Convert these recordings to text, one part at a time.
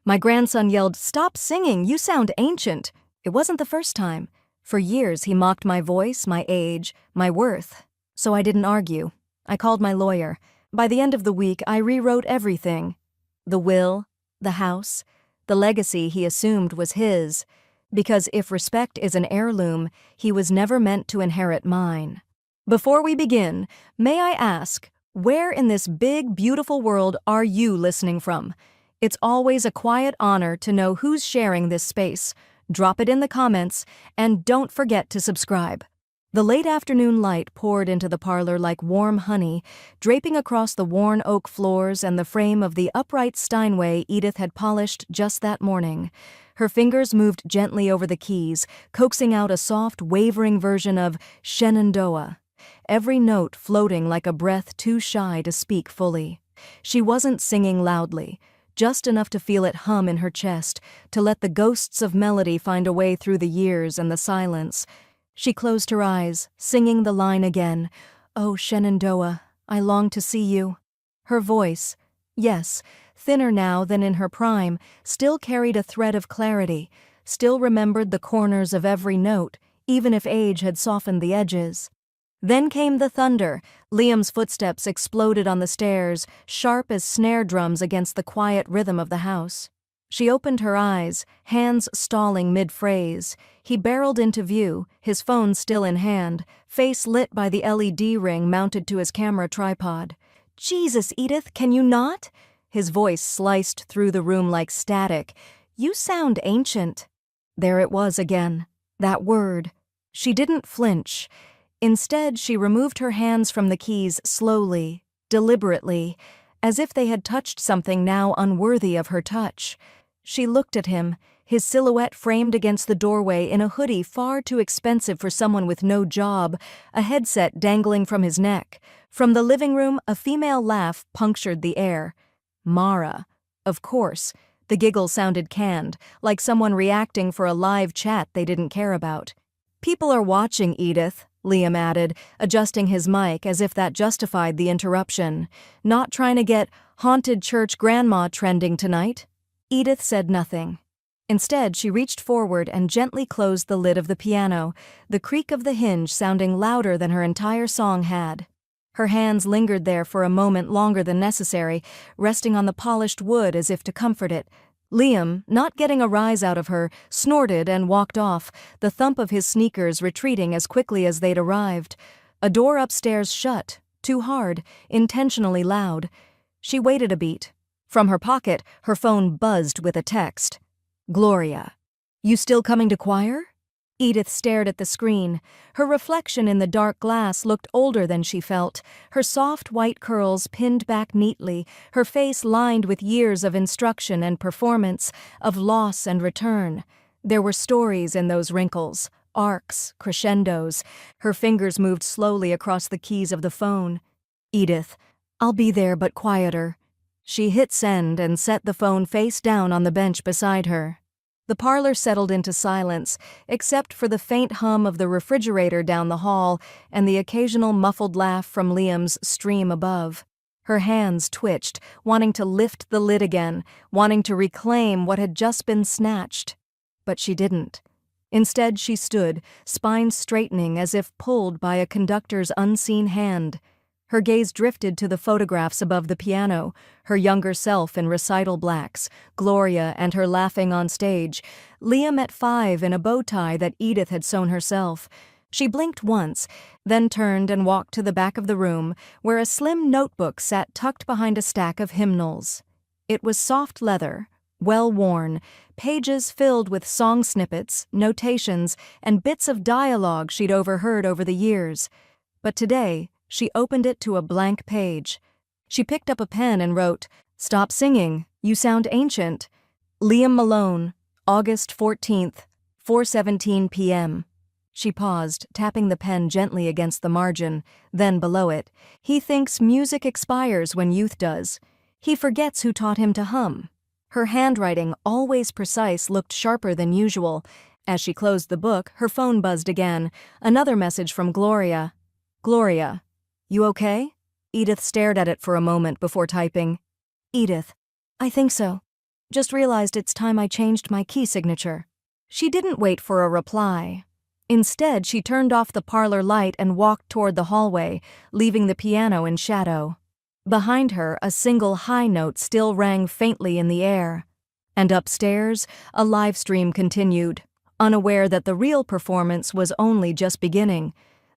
My grandson yelled, "Stop singing, you sound ancient." It wasn't the first time. For years he mocked my voice, my age, my worth. So I didn't argue. I called my lawyer. By the end of the week, I rewrote everything. The will, the house, the legacy he assumed was his. Because if respect is an heirloom, he was never meant to inherit mine. Before we begin, may I ask, where in this big, beautiful world are you listening from? It's always a quiet honor to know who's sharing this space. Drop it in the comments, and don't forget to subscribe. The late afternoon light poured into the parlor like warm honey, draping across the worn oak floors and the frame of the upright Steinway Edith had polished just that morning. Her fingers moved gently over the keys, coaxing out a soft, wavering version of Shenandoah, every note floating like a breath too shy to speak fully. She wasn't singing loudly, just enough to feel it hum in her chest, to let the ghosts of melody find a way through the years and the silence. She closed her eyes, singing the line again, "Oh, Shenandoah, I long to see you." Her voice, yes, thinner now than in her prime, still carried a thread of clarity, still remembered the corners of every note, even if age had softened the edges. Then came the thunder. Liam's footsteps exploded on the stairs, sharp as snare drums against the quiet rhythm of the house. She opened her eyes, hands stalling mid-phrase. He barreled into view, his phone still in hand, face lit by the LED ring mounted to his camera tripod. "Jesus, Edith, can you not?" His voice sliced through the room like static. "You sound ancient." There it was again, that word. She didn't flinch. Instead, she removed her hands from the keys slowly, deliberately, as if they had touched something now unworthy of her touch. She looked at him, his silhouette framed against the doorway in a hoodie far too expensive for someone with no job, a headset dangling from his neck. From the living room, a female laugh punctured the air. Mara. Of course. The giggle sounded canned, like someone reacting for a live chat they didn't care about. "People are watching, Edith," Liam added, adjusting his mic as if that justified the interruption. "Not trying to get haunted church grandma trending tonight?" Edith said nothing. Instead, she reached forward and gently closed the lid of the piano, the creak of the hinge sounding louder than her entire song had. Her hands lingered there for a moment longer than necessary, resting on the polished wood as if to comfort it. Liam, not getting a rise out of her, snorted and walked off, the thump of his sneakers retreating as quickly as they'd arrived. A door upstairs shut, too hard, intentionally loud. She waited a beat. From her pocket, her phone buzzed with a text. "Gloria. You still coming to choir?" Edith stared at the screen. Her reflection in the dark glass looked older than she felt, her soft white curls pinned back neatly, her face lined with years of instruction and performance, of loss and return. There were stories in those wrinkles, arcs, crescendos. Her fingers moved slowly across the keys of the phone. "Edith, I'll be there but quieter." She hit send and set the phone face down on the bench beside her. The parlor settled into silence, except for the faint hum of the refrigerator down the hall and the occasional muffled laugh from Liam's stream above. Her hands twitched, wanting to lift the lid again, wanting to reclaim what had just been snatched. But she didn't. Instead, she stood, spine straightening as if pulled by a conductor's unseen hand. Her gaze drifted to the photographs above the piano, her younger self in recital blacks, Gloria and her laughing on stage, Liam at 5 in a bow tie that Edith had sewn herself. She blinked once, then turned and walked to the back of the room, where a slim notebook sat tucked behind a stack of hymnals. It was soft leather, well worn, pages filled with song snippets, notations, and bits of dialogue she'd overheard over the years. But today, she opened it to a blank page. She picked up a pen and wrote, "Stop singing, you sound ancient. Liam Malone, August 14th, 4:17 p.m. She paused, tapping the pen gently against the margin, then below it. "He thinks music expires when youth does. He forgets who taught him to hum." Her handwriting, always precise, looked sharper than usual. As she closed the book, her phone buzzed again. Another message from Gloria. "Gloria. You okay?" Edith stared at it for a moment before typing. "Edith, I think so. Just realized it's time I changed my key signature." She didn't wait for a reply. Instead, she turned off the parlor light and walked toward the hallway, leaving the piano in shadow. Behind her, a single high note still rang faintly in the air. And upstairs, a live stream continued, unaware that the real performance was only just beginning.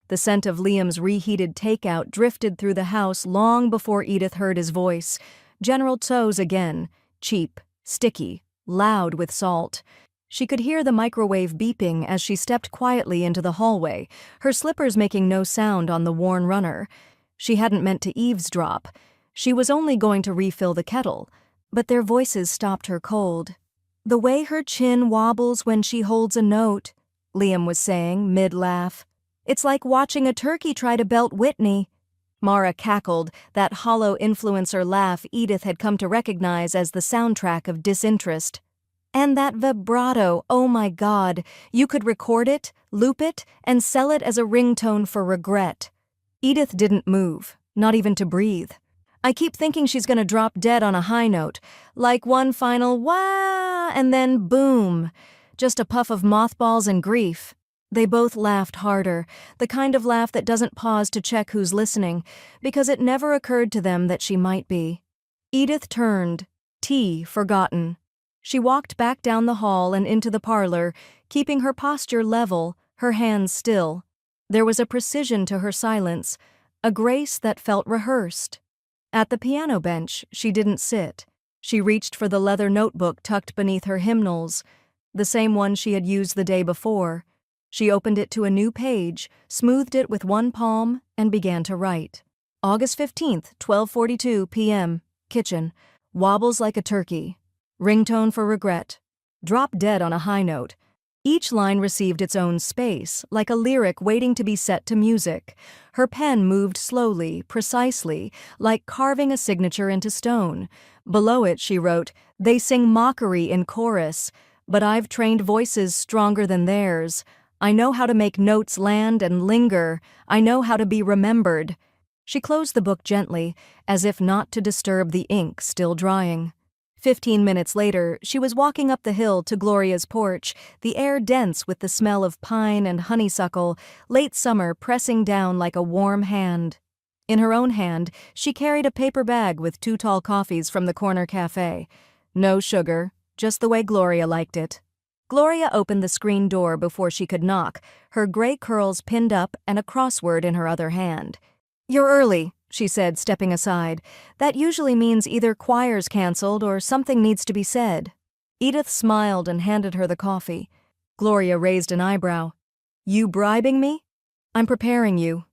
The scent of Liam's reheated takeout drifted through the house long before Edith heard his voice. General Tso's again, cheap, sticky, loud with salt. She could hear the microwave beeping as she stepped quietly into the hallway, her slippers making no sound on the worn runner. She hadn't meant to eavesdrop. She was only going to refill the kettle, but their voices stopped her cold. "The way her chin wobbles when she holds a note," Liam was saying, mid-laugh. "It's like watching a turkey try to belt Whitney." Mara cackled, that hollow influencer laugh Edith had come to recognize as the soundtrack of disinterest. "And that vibrato, oh my God, you could record it, loop it, and sell it as a ringtone for regret." Edith didn't move, not even to breathe. "I keep thinking she's gonna drop dead on a high note, like one final wah, and then boom, just a puff of mothballs and grief." They both laughed harder, the kind of laugh that doesn't pause to check who's listening, because it never occurred to them that she might be. Edith turned, tea forgotten. She walked back down the hall and into the parlor, keeping her posture level, her hands still. There was a precision to her silence, a grace that felt rehearsed. At the piano bench, she didn't sit. She reached for the leather notebook tucked beneath her hymnals, the same one she had used the day before. She opened it to a new page, smoothed it with one palm, and began to write. August 15th, 12:42 p.m. Kitchen. Wobbles like a turkey. Ringtone for regret. Drop dead on a high note. Each line received its own space, like a lyric waiting to be set to music. Her pen moved slowly, precisely, like carving a signature into stone. Below it she wrote, "They sing mockery in chorus, but I've trained voices stronger than theirs. I know how to make notes land and linger. I know how to be remembered." She closed the book gently, as if not to disturb the ink still drying. 15 minutes later, she was walking up the hill to Gloria's porch, the air dense with the smell of pine and honeysuckle, late summer pressing down like a warm hand. In her own hand, she carried a paper bag with 2 tall coffees from the corner cafe. No sugar, just the way Gloria liked it. Gloria opened the screen door before she could knock, her gray curls pinned up and a crossword in her other hand. "You're early," she said, stepping aside. "That usually means either choir's canceled or something needs to be said." Edith smiled and handed her the coffee. Gloria raised an eyebrow. "You bribing me?" "I'm preparing you,"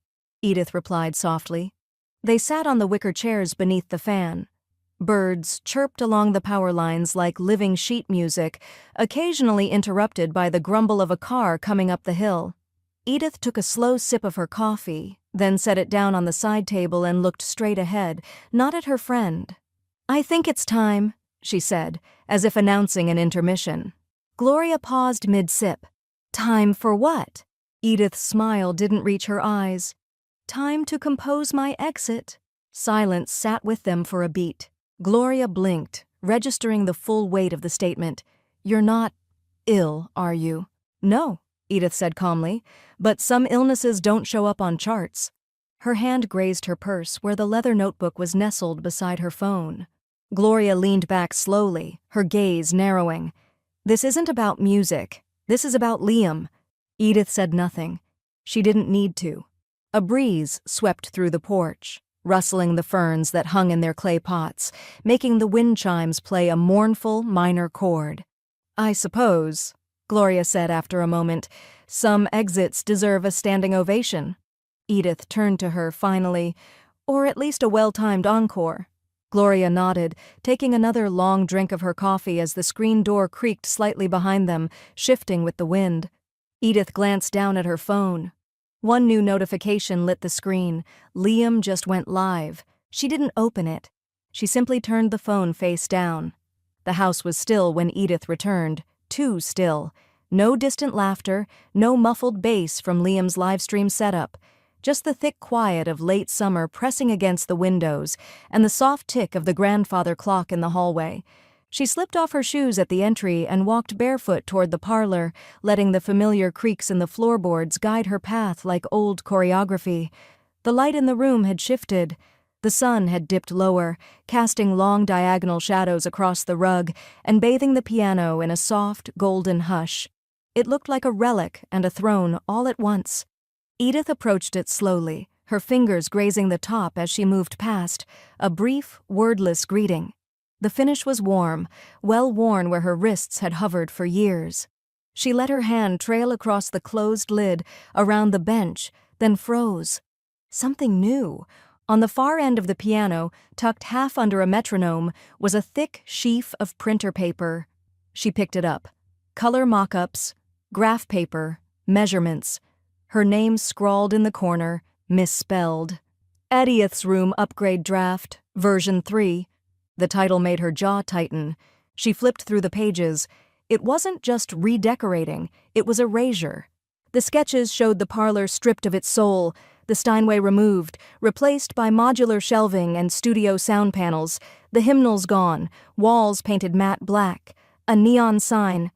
Edith replied softly. They sat on the wicker chairs beneath the fan. Birds chirped along the power lines like living sheet music, occasionally interrupted by the grumble of a car coming up the hill. Edith took a slow sip of her coffee, then set it down on the side table and looked straight ahead, not at her friend. "I think it's time," she said, as if announcing an intermission. Gloria paused mid-sip. "Time for what?" Edith's smile didn't reach her eyes. "Time to compose my exit." Silence sat with them for a beat. Gloria blinked, registering the full weight of the statement. "You're not ill, are you?" "No," Edith said calmly, "but some illnesses don't show up on charts." Her hand grazed her purse where the leather notebook was nestled beside her phone. Gloria leaned back slowly, her gaze narrowing. "This isn't about music. This is about Liam." Edith said nothing. She didn't need to. A breeze swept through the porch, rustling the ferns that hung in their clay pots, making the wind chimes play a mournful minor chord. "I suppose," Gloria said after a moment, "some exits deserve a standing ovation." Edith turned to her finally, "Or at least a well-timed encore." Gloria nodded, taking another long drink of her coffee as the screen door creaked slightly behind them, shifting with the wind. Edith glanced down at her phone. One new notification lit the screen. Liam just went live. She didn't open it. She simply turned the phone face down. The house was still when Edith returned, too still. No distant laughter, no muffled bass from Liam's livestream setup. Just the thick quiet of late summer pressing against the windows and the soft tick of the grandfather clock in the hallway. She slipped off her shoes at the entry and walked barefoot toward the parlor, letting the familiar creaks in the floorboards guide her path like old choreography. The light in the room had shifted. The sun had dipped lower, casting long diagonal shadows across the rug and bathing the piano in a soft, golden hush. It looked like a relic and a throne all at once. Edith approached it slowly, her fingers grazing the top as she moved past, a brief, wordless greeting. The finish was warm, well worn where her wrists had hovered for years. She let her hand trail across the closed lid, around the bench, then froze. Something new. On the far end of the piano, tucked half under a metronome, was a thick sheaf of printer paper. She picked it up. Color mock-ups, graph paper, measurements. Her name scrawled in the corner, misspelled. Edith's Room Upgrade Draft, version 3. The title made her jaw tighten. She flipped through the pages. It wasn't just redecorating, it was erasure. The sketches showed the parlor stripped of its soul, the Steinway removed, replaced by modular shelving and studio sound panels, the hymnals gone, walls painted matte black, a neon sign,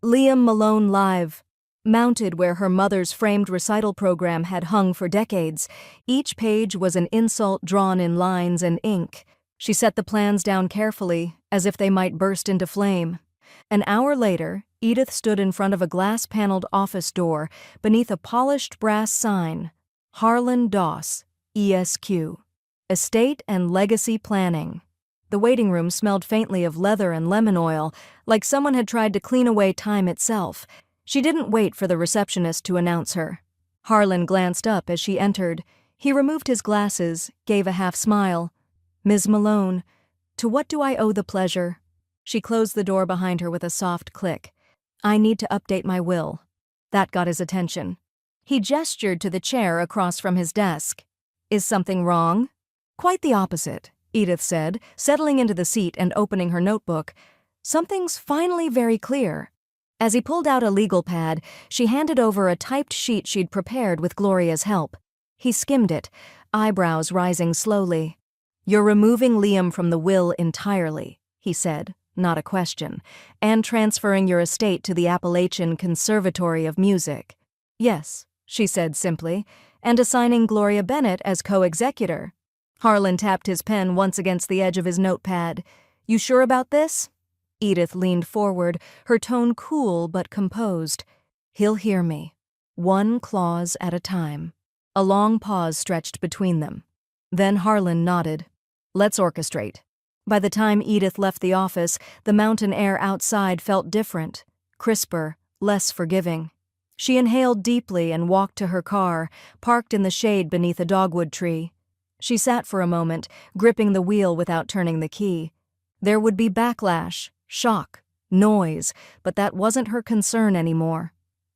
Liam Malone Live, mounted where her mother's framed recital program had hung for decades. Each page was an insult drawn in lines and ink. She set the plans down carefully, as if they might burst into flame. An hour later, Edith stood in front of a glass-paneled office door beneath a polished brass sign, Harlan Doss, ESQ, Estate and Legacy Planning. The waiting room smelled faintly of leather and lemon oil, like someone had tried to clean away time itself. She didn't wait for the receptionist to announce her. Harlan glanced up as she entered. He removed his glasses, gave a half smile. Ms. Malone, to what do I owe the pleasure? She closed the door behind her with a soft click. I need to update my will. That got his attention. He gestured to the chair across from his desk. Is something wrong? Quite the opposite, Edith said, settling into the seat and opening her notebook. Something's finally very clear. As he pulled out a legal pad, she handed over a typed sheet she'd prepared with Gloria's help. He skimmed it, eyebrows rising slowly. You're removing Liam from the will entirely, he said, not a question, and transferring your estate to the Appalachian Conservatory of Music. Yes, she said simply, and assigning Gloria Bennett as co-executor. Harlan tapped his pen once against the edge of his notepad. You sure about this? Edith leaned forward, her tone cool but composed. He'll hear me. One clause at a time. A long pause stretched between them. Then Harlan nodded. Let's orchestrate. By the time Edith left the office, the mountain air outside felt different, crisper, less forgiving. She inhaled deeply and walked to her car, parked in the shade beneath a dogwood tree. She sat for a moment, gripping the wheel without turning the key. There would be backlash, shock, noise, but that wasn't her concern anymore.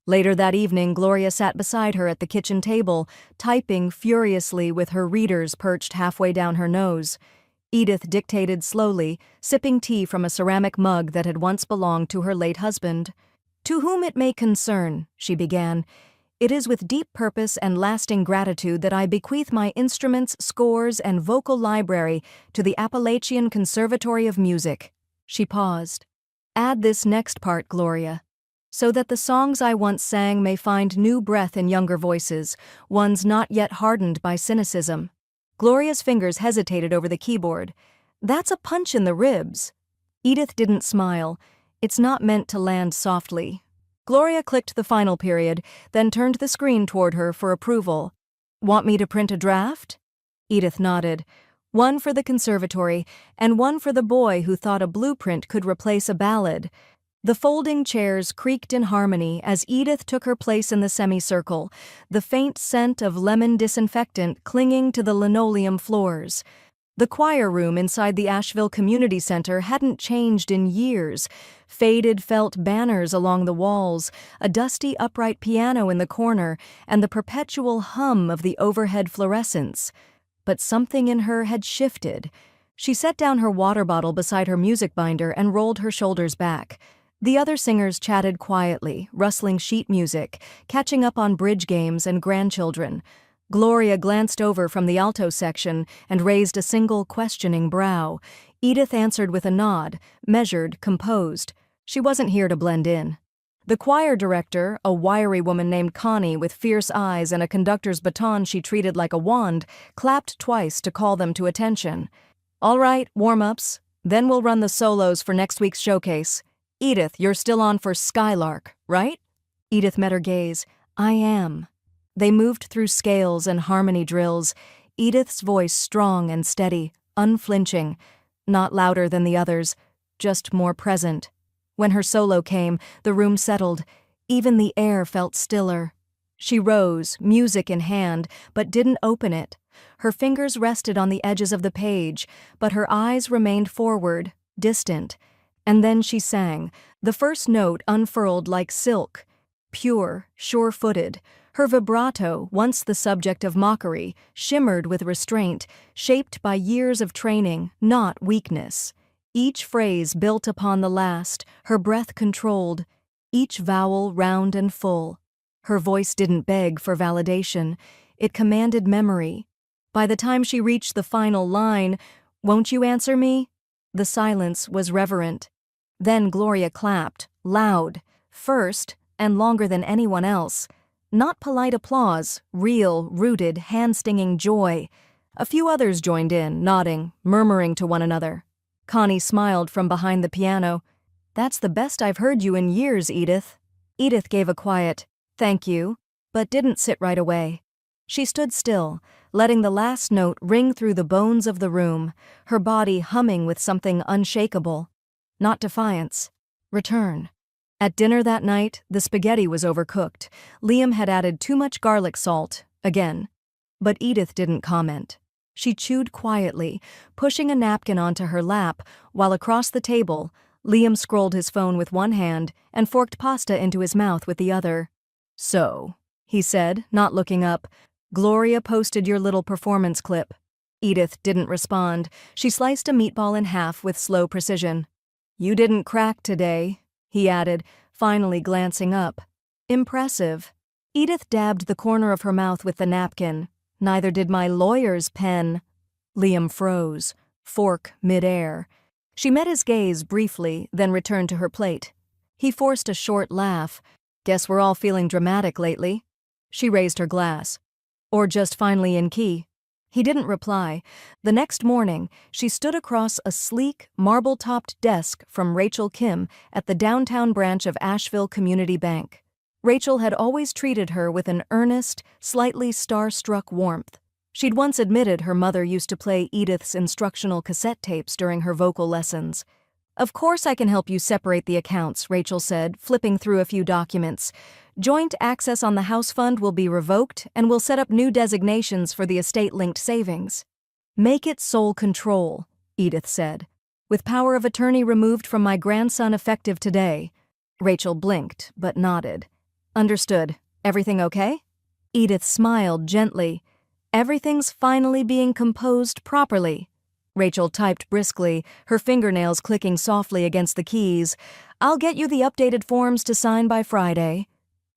Later that evening, Gloria sat beside her at the kitchen table, typing furiously with her readers perched halfway down her nose. Edith dictated slowly, sipping tea from a ceramic mug that had once belonged to her late husband. To whom it may concern, she began, it is with deep purpose and lasting gratitude that I bequeath my instruments, scores, and vocal library to the Appalachian Conservatory of Music. She paused. Add this next part, Gloria. So that the songs I once sang may find new breath in younger voices, ones not yet hardened by cynicism. Gloria's fingers hesitated over the keyboard. That's a punch in the ribs. Edith didn't smile. It's not meant to land softly. Gloria clicked the final period, then turned the screen toward her for approval. Want me to print a draft? Edith nodded. One for the conservatory, and one for the boy who thought a blueprint could replace a ballad. The folding chairs creaked in harmony as Edith took her place in the semicircle, the faint scent of lemon disinfectant clinging to the linoleum floors. The choir room inside the Asheville Community Center hadn't changed in years. Faded felt banners along the walls, a dusty upright piano in the corner, and the perpetual hum of the overhead fluorescents. But something in her had shifted. She set down her water bottle beside her music binder and rolled her shoulders back. The other singers chatted quietly, rustling sheet music, catching up on bridge games and grandchildren. Gloria glanced over from the alto section and raised a single questioning brow. Edith answered with a nod, measured, composed. She wasn't here to blend in. The choir director, a wiry woman named Connie with fierce eyes and a conductor's baton she treated like a wand, clapped twice to call them to attention. "All right, warm-ups. Then we'll run the solos for next week's showcase. Edith, you're still on for Skylark, right?" Edith met her gaze. "I am." They moved through scales and harmony drills, Edith's voice strong and steady, unflinching, not louder than the others, just more present. When her solo came, the room settled. Even the air felt stiller. She rose, music in hand, but didn't open it. Her fingers rested on the edges of the page, but her eyes remained forward, distant. And then she sang, the first note unfurled like silk, pure, sure-footed. Her vibrato, once the subject of mockery, shimmered with restraint, shaped by years of training, not weakness. Each phrase built upon the last, her breath controlled, each vowel round and full. Her voice didn't beg for validation, it commanded memory. By the time she reached the final line, "Won't you answer me?" the silence was reverent. Then Gloria clapped, loud, first, and longer than anyone else. Not polite applause, real, rooted, hand-stinging joy. A few others joined in, nodding, murmuring to one another. Connie smiled from behind the piano. "That's the best I've heard you in years, Edith." Edith gave a quiet, "Thank you," but didn't sit right away. She stood still, letting the last note ring through the bones of the room, her body humming with something unshakable. Not defiance. Return. At dinner that night, the spaghetti was overcooked. Liam had added too much garlic salt, again. But Edith didn't comment. She chewed quietly, pushing a napkin onto her lap, while across the table, Liam scrolled his phone with one hand and forked pasta into his mouth with the other. "So," he said, not looking up, "Gloria posted your little performance clip." Edith didn't respond. She sliced a meatball in half with slow precision. "You didn't crack today," he added, finally glancing up. "Impressive." Edith dabbed the corner of her mouth with the napkin. "Neither did my lawyer's pen." Liam froze, fork midair. She met his gaze briefly, then returned to her plate. He forced a short laugh. "Guess we're all feeling dramatic lately." She raised her glass. "Or just finally in key." He didn't reply. The next morning, she stood across a sleek, marble-topped desk from Rachel Kim at the downtown branch of Asheville Community Bank. Rachel had always treated her with an earnest, slightly star-struck warmth. She'd once admitted her mother used to play Edith's instructional cassette tapes during her vocal lessons. "Of course I can help you separate the accounts," Rachel said, flipping through a few documents. "Joint access on the house fund will be revoked, and we'll set up new designations for the estate-linked savings." "Make it sole control," Edith said. "With power of attorney removed from my grandson effective today." Rachel blinked, but nodded. "Understood. Everything okay?" Edith smiled gently. "Everything's finally being composed properly." Rachel typed briskly, her fingernails clicking softly against the keys. "I'll get you the updated forms to sign by Friday."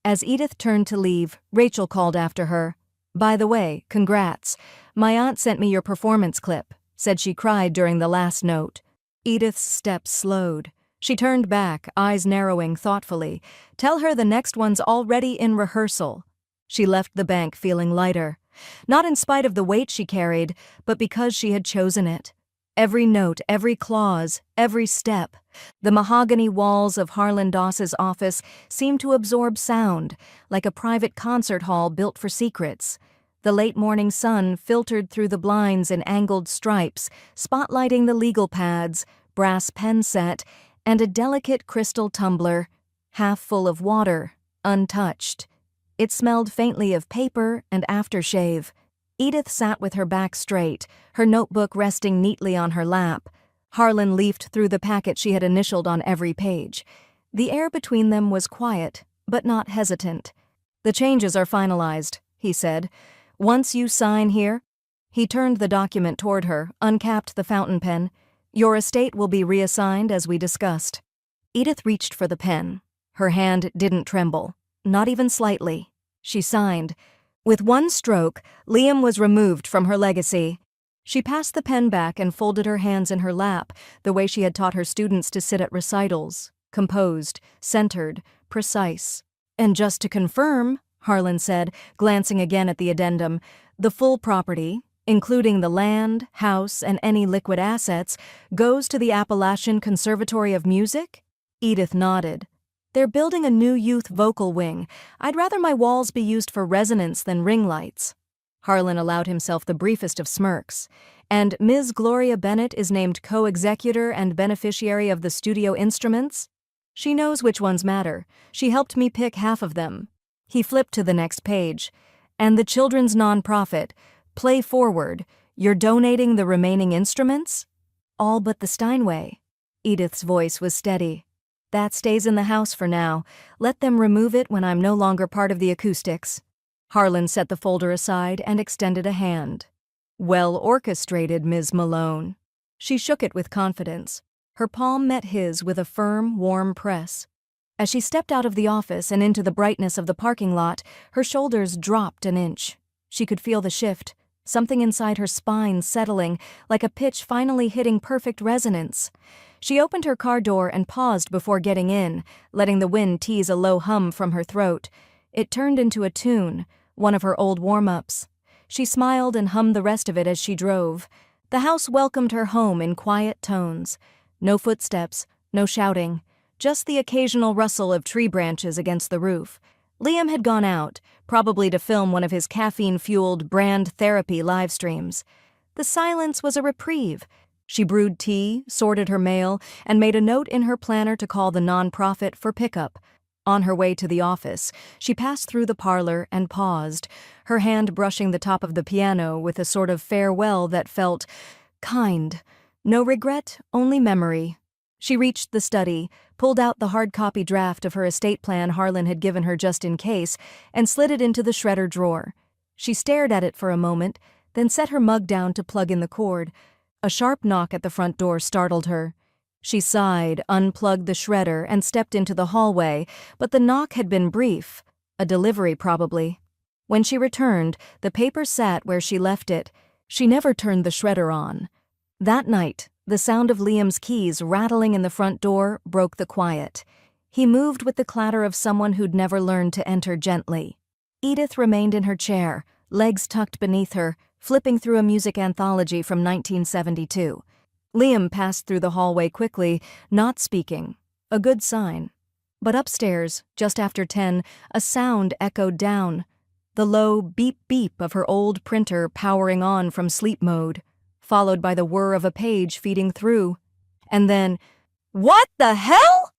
As Edith turned to leave, Rachel called after her. "By the way, congrats. My aunt sent me your performance clip. Said she cried during the last note." Edith's steps slowed. She turned back, eyes narrowing thoughtfully. "Tell her the next one's already in rehearsal." She left the bank feeling lighter. Not in spite of the weight she carried, but because she had chosen it. Every note, every clause, every step. The mahogany walls of Harlan Doss's office seemed to absorb sound, like a private concert hall built for secrets. The late morning sun filtered through the blinds in angled stripes, spotlighting the legal pads, brass pen set, and a delicate crystal tumbler, half full of water, untouched. It smelled faintly of paper and aftershave. Edith sat with her back straight, her notebook resting neatly on her lap. Harlan leafed through the packet she had initialed on every page. The air between them was quiet, but not hesitant. "The changes are finalized," he said. "Once you sign here—" He turned the document toward her, uncapped the fountain pen. "Your estate will be reassigned as we discussed." Edith reached for the pen. Her hand didn't tremble, not even slightly. She signed. With one stroke, Liam was removed from her legacy. She passed the pen back and folded her hands in her lap, the way she had taught her students to sit at recitals, composed, centered, precise. "And just to confirm," Harlan said, glancing again at the addendum, "the full property, including the land, house, and any liquid assets, goes to the Appalachian Conservatory of Music?" Edith nodded. "They're building a new youth vocal wing. I'd rather my walls be used for resonance than ring lights." Harlan allowed himself the briefest of smirks. "And Ms. Gloria Bennett is named co-executor and beneficiary of the studio instruments? She knows which ones matter. She helped me pick half of them." He flipped to the next page. "And the children's nonprofit, Play Forward, you're donating the remaining instruments?" "All but the Steinway." Edith's voice was steady. "That stays in the house for now. Let them remove it when I'm no longer part of the acoustics." Harlan set the folder aside and extended a hand. "Well orchestrated, Ms. Malone." She shook it with confidence. Her palm met his with a firm, warm press. As she stepped out of the office and into the brightness of the parking lot, her shoulders dropped an inch. She could feel the shift, something inside her spine settling, like a pitch finally hitting perfect resonance. She opened her car door and paused before getting in, letting the wind tease a low hum from her throat. It turned into a tune, one of her old warm-ups. She smiled and hummed the rest of it as she drove. The house welcomed her home in quiet tones. No footsteps, no shouting, just the occasional rustle of tree branches against the roof. Liam had gone out, probably to film one of his caffeine-fueled brand therapy live streams. The silence was a reprieve. She brewed tea, sorted her mail, and made a note in her planner to call the nonprofit for pickup. On her way to the office, she passed through the parlor and paused, her hand brushing the top of the piano with a sort of farewell that felt kind. No regret, only memory. She reached the study, pulled out the hard-copy draft of her estate plan Harlan had given her just in case, and slid it into the shredder drawer. She stared at it for a moment, then set her mug down to plug in the cord. A sharp knock at the front door startled her. She sighed, unplugged the shredder, and stepped into the hallway, but the knock had been brief. A delivery, probably. When she returned, the paper sat where she left it. She never turned the shredder on. That night, the sound of Liam's keys rattling in the front door broke the quiet. He moved with the clatter of someone who'd never learned to enter gently. Edith remained in her chair, legs tucked beneath her, flipping through a music anthology from 1972. Liam passed through the hallway quickly, not speaking. A good sign. But upstairs, just after 10, a sound echoed down. The low beep-beep of her old printer powering on from sleep mode, followed by the whir of a page feeding through. And then, "What the hell?"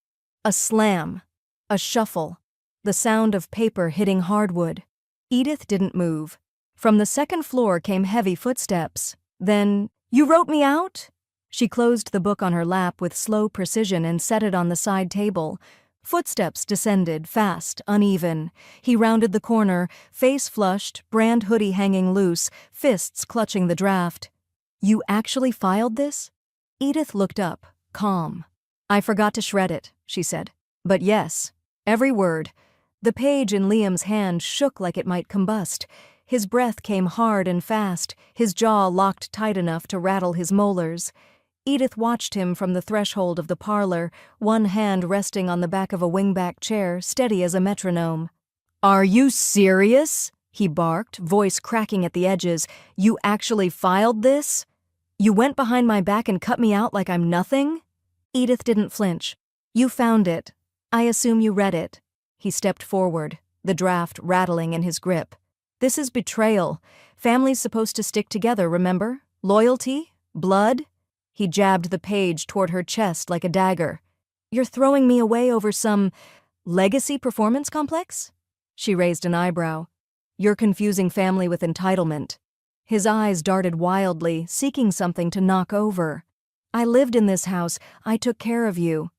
A slam. A shuffle. The sound of paper hitting hardwood. Edith didn't move. From the second floor came heavy footsteps. Then, "You wrote me out?" She closed the book on her lap with slow precision and set it on the side table. Footsteps descended, fast, uneven. He rounded the corner, face flushed, brand hoodie hanging loose, fists clutching the draft. "You actually filed this?" Edith looked up, calm. "I forgot to shred it," she said. "But yes, every word." The page in Liam's hand shook like it might combust. His breath came hard and fast, his jaw locked tight enough to rattle his molars. Edith watched him from the threshold of the parlor, one hand resting on the back of a wingback chair, steady as a metronome. "Are you serious?" he barked, voice cracking at the edges. "You actually filed this? You went behind my back and cut me out like I'm nothing?" Edith didn't flinch. "You found it. I assume you read it." He stepped forward, the draft rattling in his grip. "This is betrayal. Family's supposed to stick together, remember? Loyalty? Blood?" He jabbed the page toward her chest like a dagger. "You're throwing me away over some legacy performance complex?" She raised an eyebrow. "You're confusing family with entitlement." His eyes darted wildly, seeking something to knock over. "I lived in this house. I took care of you.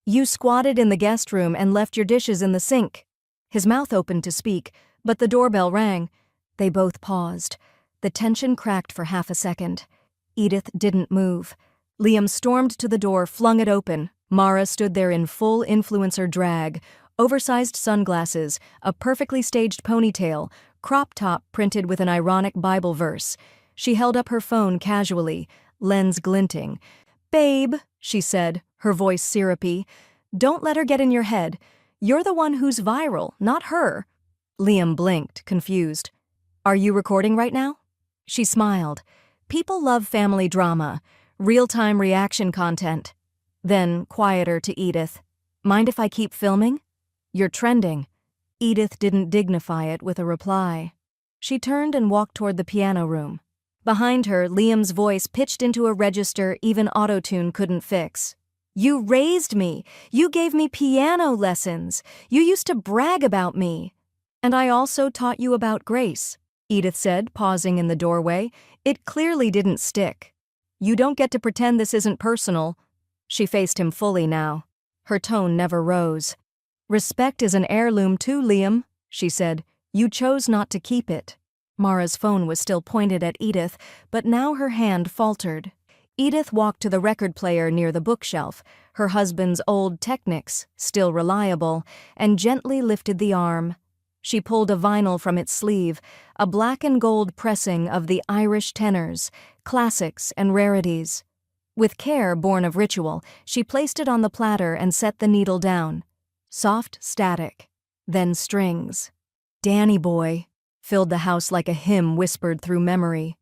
You squatted in the guest room and left your dishes in the sink." His mouth opened to speak, but the doorbell rang. They both paused. The tension cracked for half a second. Edith didn't move. Liam stormed to the door, flung it open. Mara stood there in full influencer drag, oversized sunglasses, a perfectly staged ponytail, crop top printed with an ironic Bible verse. She held up her phone casually, lens glinting. "Babe," she said, her voice syrupy, "don't let her get in your head. You're the one who's viral, not her." Liam blinked, confused. "Are you recording right now?" She smiled. "People love family drama, real-time reaction content." Then, quieter to Edith, "Mind if I keep filming?" "You're trending." Edith didn't dignify it with a reply. She turned and walked toward the piano room. Behind her, Liam's voice pitched into a register even autotune couldn't fix. "You raised me. You gave me piano lessons. You used to brag about me." "And I also taught you about grace," Edith said, pausing in the doorway. It clearly didn't stick. "You don't get to pretend this isn't personal." She faced him fully now. Her tone never rose. "Respect is an heirloom too, Liam," she said. "You chose not to keep it." Mara's phone was still pointed at Edith, but now her hand faltered. Edith walked to the record player near the bookshelf, her husband's old Technics, still reliable, and gently lifted the arm. She pulled a vinyl from its sleeve, a black and gold pressing of the Irish tenors, classics and rarities. With care born of ritual, she placed it on the platter and set the needle down. Soft static, then strings. "Danny boy," filled the house like a hymn whispered through memory.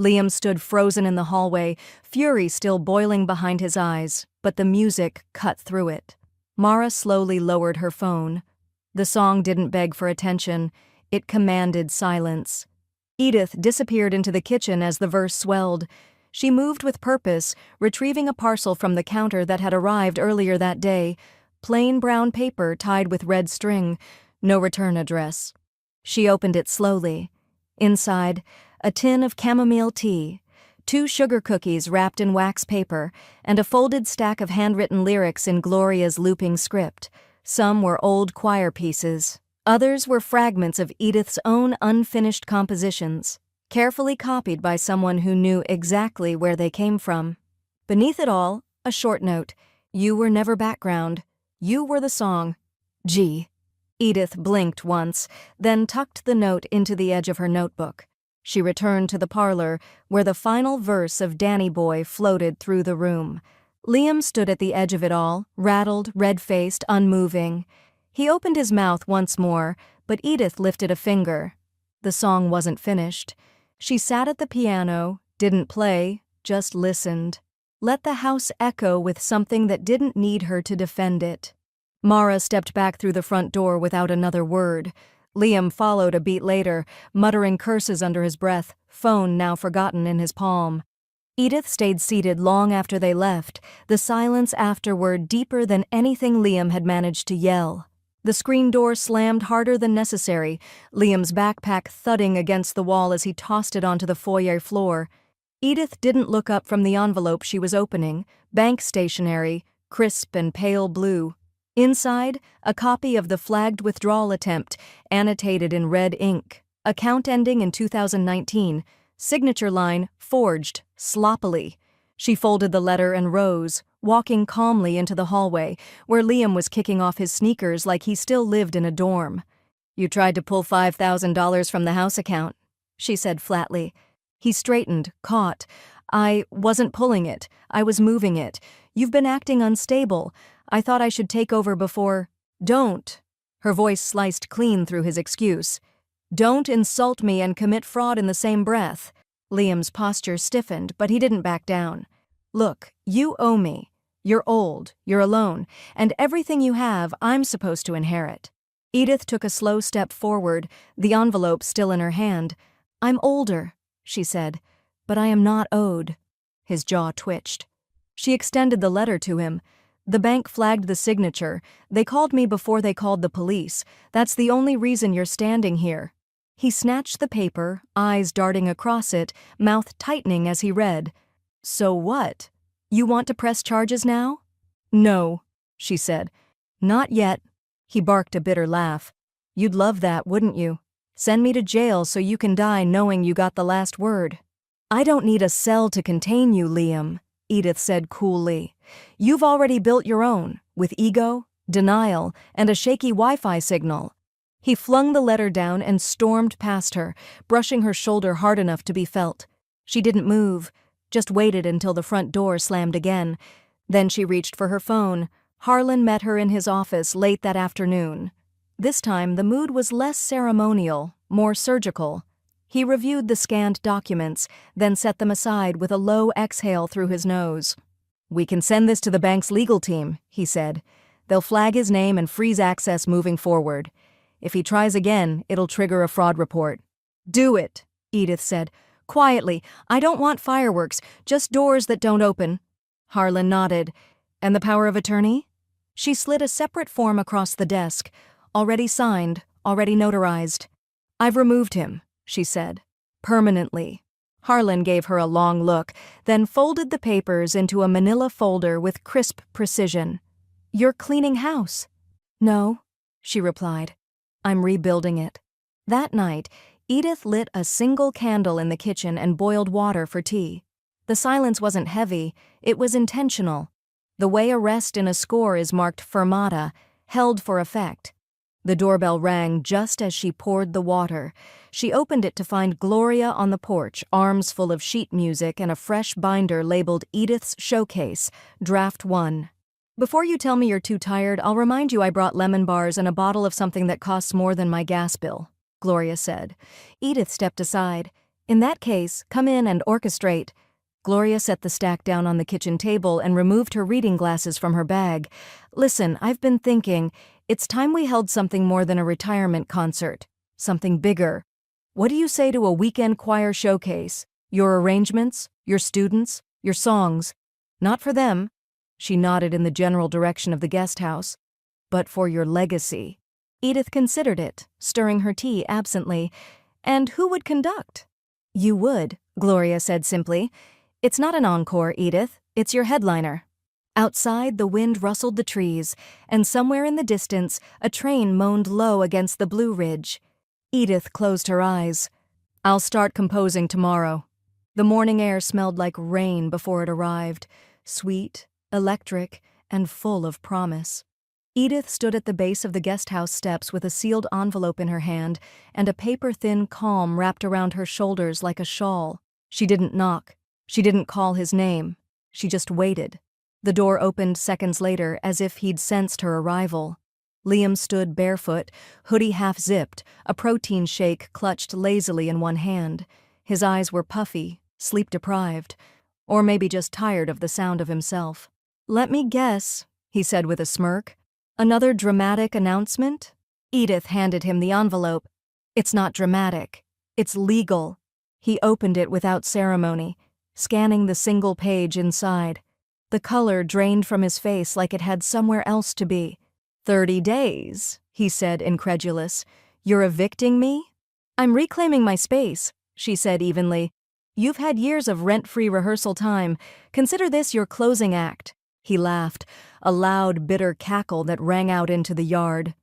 Liam stood frozen in the hallway, fury still boiling behind his eyes, but the music cut through it. Mara slowly lowered her phone. The song didn't beg for attention, it commanded silence. Edith disappeared into the kitchen as the verse swelled. She moved with purpose, retrieving a parcel from the counter that had arrived earlier that day, plain brown paper tied with red string, no return address. She opened it slowly. Inside, a tin of chamomile tea, 2 sugar cookies wrapped in wax paper, and a folded stack of handwritten lyrics in Gloria's looping script. Some were old choir pieces. Others were fragments of Edith's own unfinished compositions, carefully copied by someone who knew exactly where they came from. Beneath it all, a short note. "You were never background. You were the song. G." Edith blinked once, then tucked the note into the edge of her notebook. She returned to the parlor, where the final verse of Danny Boy floated through the room. Liam stood at the edge of it all, rattled, red-faced, unmoving. He opened his mouth once more, but Edith lifted a finger. The song wasn't finished. She sat at the piano, didn't play, just listened. Let the house echo with something that didn't need her to defend it. Mara stepped back through the front door without another word. Liam followed a beat later, muttering curses under his breath, phone now forgotten in his palm. Edith stayed seated long after they left, the silence afterward deeper than anything Liam had managed to yell. The screen door slammed harder than necessary, Liam's backpack thudding against the wall as he tossed it onto the foyer floor. Edith didn't look up from the envelope she was opening, bank stationery, crisp and pale blue. Inside, a copy of the flagged withdrawal attempt, annotated in red ink. Account ending in 2019. Signature line, forged, sloppily. She folded the letter and rose, walking calmly into the hallway, where Liam was kicking off his sneakers like he still lived in a dorm. "You tried to pull $5,000 from the house account," she said flatly. He straightened, caught. "I wasn't pulling it. I was moving it. You've been acting unstable. I thought I should take over before—" "Don't." Her voice sliced clean through his excuse. "Don't insult me and commit fraud in the same breath." Liam's posture stiffened, but he didn't back down. "Look, you owe me. You're old, you're alone, and everything you have I'm supposed to inherit." Edith took a slow step forward, the envelope still in her hand. "I'm older," she said, "but I am not owed." His jaw twitched. She extended the letter to him. "The bank flagged the signature. They called me before they called the police. That's the only reason you're standing here." He snatched the paper, eyes darting across it, mouth tightening as he read. "So what? You want to press charges now?" "No," she said. "Not yet." He barked a bitter laugh. "You'd love that, wouldn't you? Send me to jail so you can die knowing you got the last word." "I don't need a cell to contain you, Liam," Edith said coolly. "You've already built your own, with ego, denial, and a shaky Wi-Fi signal." He flung the letter down and stormed past her, brushing her shoulder hard enough to be felt. She didn't move, just waited until the front door slammed again. Then she reached for her phone. Harlan met her in his office late that afternoon. This time, the mood was less ceremonial, more surgical. He reviewed the scanned documents, then set them aside with a low exhale through his nose. "We can send this to the bank's legal team," he said. "They'll flag his name and freeze access moving forward. If he tries again, it'll trigger a fraud report." "Do it," Edith said. "Quietly. I don't want fireworks, just doors that don't open." Harlan nodded. "And the power of attorney?" She slid a separate form across the desk. "Already signed, already notarized." "I've removed him," she said. "Permanently." Harlan gave her a long look, then folded the papers into a manila folder with crisp precision. "You're cleaning house." "No," she replied. "I'm rebuilding it." That night, Edith lit a single candle in the kitchen and boiled water for tea. The silence wasn't heavy, it was intentional. The way a rest in a score is marked fermata, held for effect. The doorbell rang just as she poured the water. She opened it to find Gloria on the porch, arms full of sheet music and a fresh binder labeled Edith's Showcase, Draft 1. "Before you tell me you're too tired, I'll remind you I brought lemon bars and a bottle of something that costs more than my gas bill," Gloria said. Edith stepped aside. "In that case, come in and orchestrate." Gloria set the stack down on the kitchen table and removed her reading glasses from her bag. "Listen, I've been thinking, it's time we held something more than a retirement concert. Something bigger. What do you say to a weekend choir showcase? Your arrangements, your students, your songs. Not for them," she nodded in the general direction of the guest house, "but for your legacy." Edith considered it, stirring her tea absently. "And who would conduct?" "You would," Gloria said simply. "It's not an encore, Edith. It's your headliner." Outside, the wind rustled the trees, and somewhere in the distance, a train moaned low against the Blue Ridge. Edith closed her eyes. "I'll start composing tomorrow." The morning air smelled like rain before it arrived, sweet, electric, and full of promise. Edith stood at the base of the guest house steps with a sealed envelope in her hand and a paper-thin calm wrapped around her shoulders like a shawl. She didn't knock. She didn't call his name. She just waited. The door opened seconds later as if he'd sensed her arrival. Liam stood barefoot, hoodie half-zipped, a protein shake clutched lazily in one hand. His eyes were puffy, sleep-deprived, or maybe just tired of the sound of himself. "Let me guess," he said with a smirk. "Another dramatic announcement?" Edith handed him the envelope. "It's not dramatic. It's legal." He opened it without ceremony, scanning the single page inside. The color drained from his face like it had somewhere else to be. 30 days, he said, incredulous. "You're evicting me?" "I'm reclaiming my space," she said evenly. "You've had years of rent-free rehearsal time. Consider this your closing act." He laughed, a loud, bitter cackle that rang out into the yard.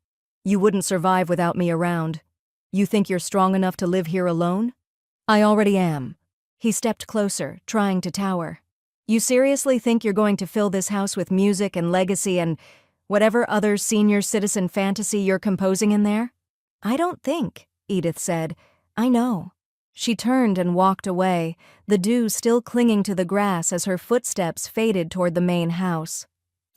"You wouldn't survive without me around. You think you're strong enough to live here alone?" "I already am." He stepped closer, trying to tower. "You seriously think you're going to fill this house with music and legacy and whatever other senior citizen fantasy you're composing in there?" "I don't think," Edith said. "I know." She turned and walked away, the dew still clinging to the grass as her footsteps faded toward the main house.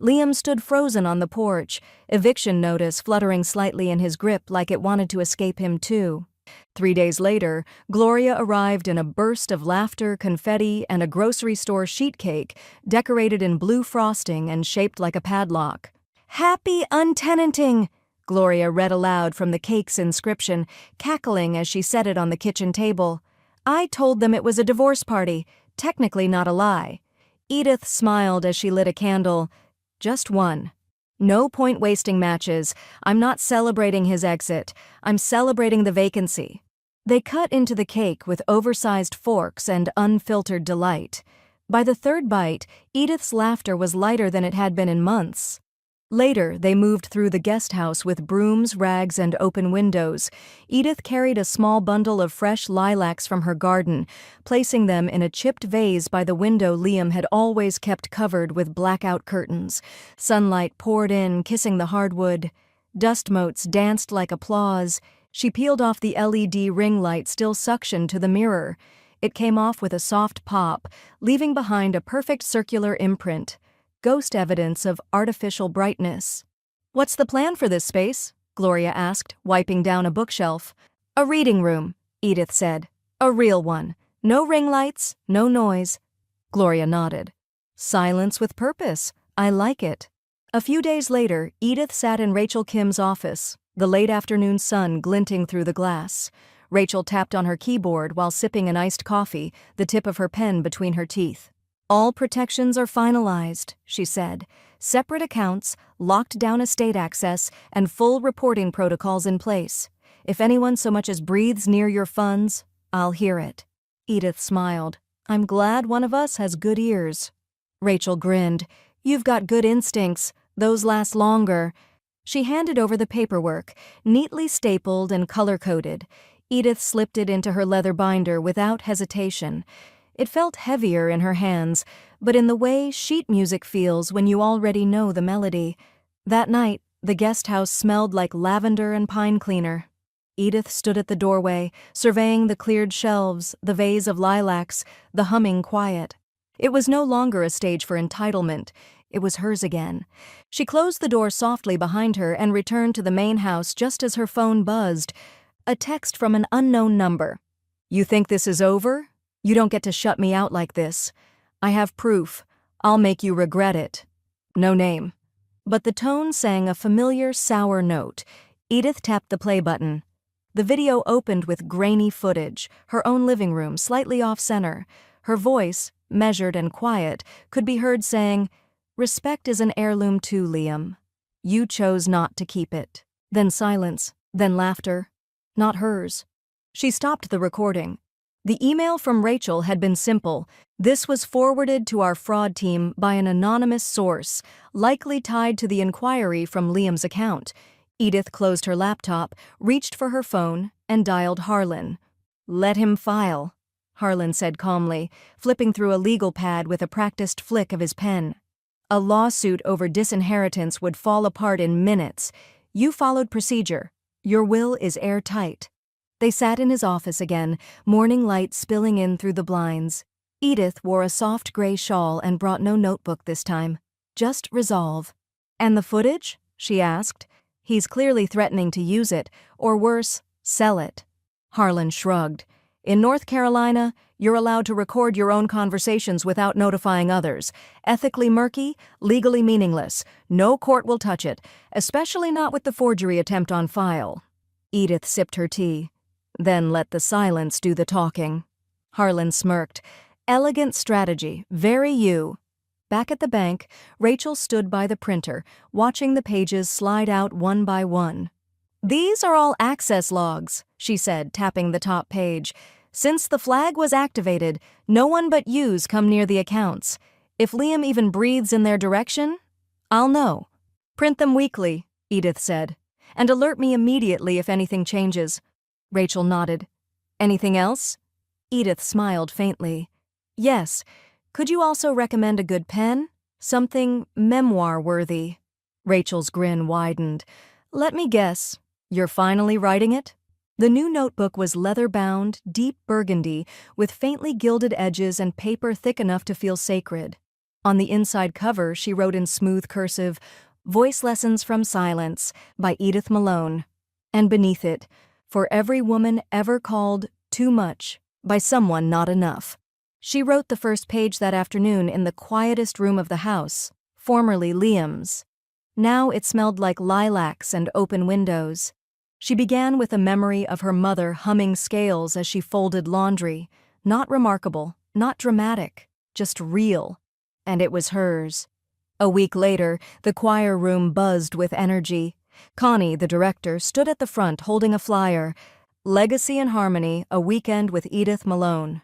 Liam stood frozen on the porch, eviction notice fluttering slightly in his grip like it wanted to escape him too. 3 days later, Gloria arrived in a burst of laughter, confetti, and a grocery store sheet cake decorated in blue frosting and shaped like a padlock. "Happy untenanting!" Gloria read aloud from the cake's inscription, cackling as she set it on the kitchen table. "I told them it was a divorce party, technically not a lie." Edith smiled as she lit a candle. "Just one. No point wasting matches. I'm not celebrating his exit. I'm celebrating the vacancy." They cut into the cake with oversized forks and unfiltered delight. By the third bite, Edith's laughter was lighter than it had been in months. Later, they moved through the guest house with brooms, rags, and open windows. Edith carried a small bundle of fresh lilacs from her garden, placing them in a chipped vase by the window Liam had always kept covered with blackout curtains. Sunlight poured in, kissing the hardwood. Dust motes danced like applause. She peeled off the LED ring light still suctioned to the mirror. It came off with a soft pop, leaving behind a perfect circular imprint, ghost evidence of artificial brightness. "What's the plan for this space?" Gloria asked, wiping down a bookshelf. "A reading room," Edith said. "A real one. No ring lights, no noise." Gloria nodded. "Silence with purpose. I like it." A few days later, Edith sat in Rachel Kim's office, the late afternoon sun glinting through the glass. Rachel tapped on her keyboard while sipping an iced coffee, the tip of her pen between her teeth. "All protections are finalized," she said. "Separate accounts, locked down estate access, and full reporting protocols in place. If anyone so much as breathes near your funds, I'll hear it." Edith smiled. "I'm glad one of us has good ears." Rachel grinned. "You've got good instincts. Those last longer." She handed over the paperwork, neatly stapled and color-coded. Edith slipped it into her leather binder without hesitation. It felt heavier in her hands, but in the way sheet music feels when you already know the melody. That night, the guest house smelled like lavender and pine cleaner. Edith stood at the doorway, surveying the cleared shelves, the vase of lilacs, the humming quiet. It was no longer a stage for entitlement. It was hers again. She closed the door softly behind her and returned to the main house just as her phone buzzed. A text from an unknown number. "You think this is over? You don't get to shut me out like this. I have proof. I'll make you regret it." No name. But the tone sang a familiar, sour note. Edith tapped the play button. The video opened with grainy footage, her own living room slightly off-center. Her voice, measured and quiet, could be heard saying, "Respect is an heirloom too, Liam. You chose not to keep it." Then silence, then laughter. Not hers. She stopped the recording. The email from Rachel had been simple. "This was forwarded to our fraud team by an anonymous source, likely tied to the inquiry from Liam's account." Edith closed her laptop, reached for her phone, and dialed Harlan. "Let him file," Harlan said calmly, flipping through a legal pad with a practiced flick of his pen. "A lawsuit over disinheritance would fall apart in minutes. You followed procedure. Your will is airtight." They sat in his office again, morning light spilling in through the blinds. Edith wore a soft gray shawl and brought no notebook this time. Just resolve. "And the footage?" she asked. "He's clearly threatening to use it, or worse, sell it." Harlan shrugged. "In North Carolina, you're allowed to record your own conversations without notifying others. Ethically murky, legally meaningless. No court will touch it, especially not with the forgery attempt on file." Edith sipped her tea. "Then let the silence do the talking." Harlan smirked. "Elegant strategy, very you." Back at the bank, Rachel stood by the printer, watching the pages slide out one by one. "These are all access logs," she said, tapping the top page. "Since the flag was activated, no one but yous come near the accounts. If Liam even breathes in their direction, I'll know." "Print them weekly," Edith said, "and alert me immediately if anything changes." Rachel nodded. "Anything else?" Edith smiled faintly. "Yes. Could you also recommend a good pen? Something memoir-worthy?" Rachel's grin widened. "Let me guess. You're finally writing it?" The new notebook was leather-bound, deep burgundy, with faintly gilded edges and paper thick enough to feel sacred. On the inside cover, she wrote in smooth cursive, "Voice Lessons from Silence" by Edith Malone. And beneath it, "For every woman ever called too much by someone not enough." She wrote the first page that afternoon in the quietest room of the house, formerly Liam's. Now it smelled like lilacs and open windows. She began with a memory of her mother humming scales as she folded laundry. Not remarkable, not dramatic, just real. And it was hers. A week later, the choir room buzzed with energy. Connie, the director, stood at the front holding a flyer. "Legacy and Harmony, a weekend with Edith Malone."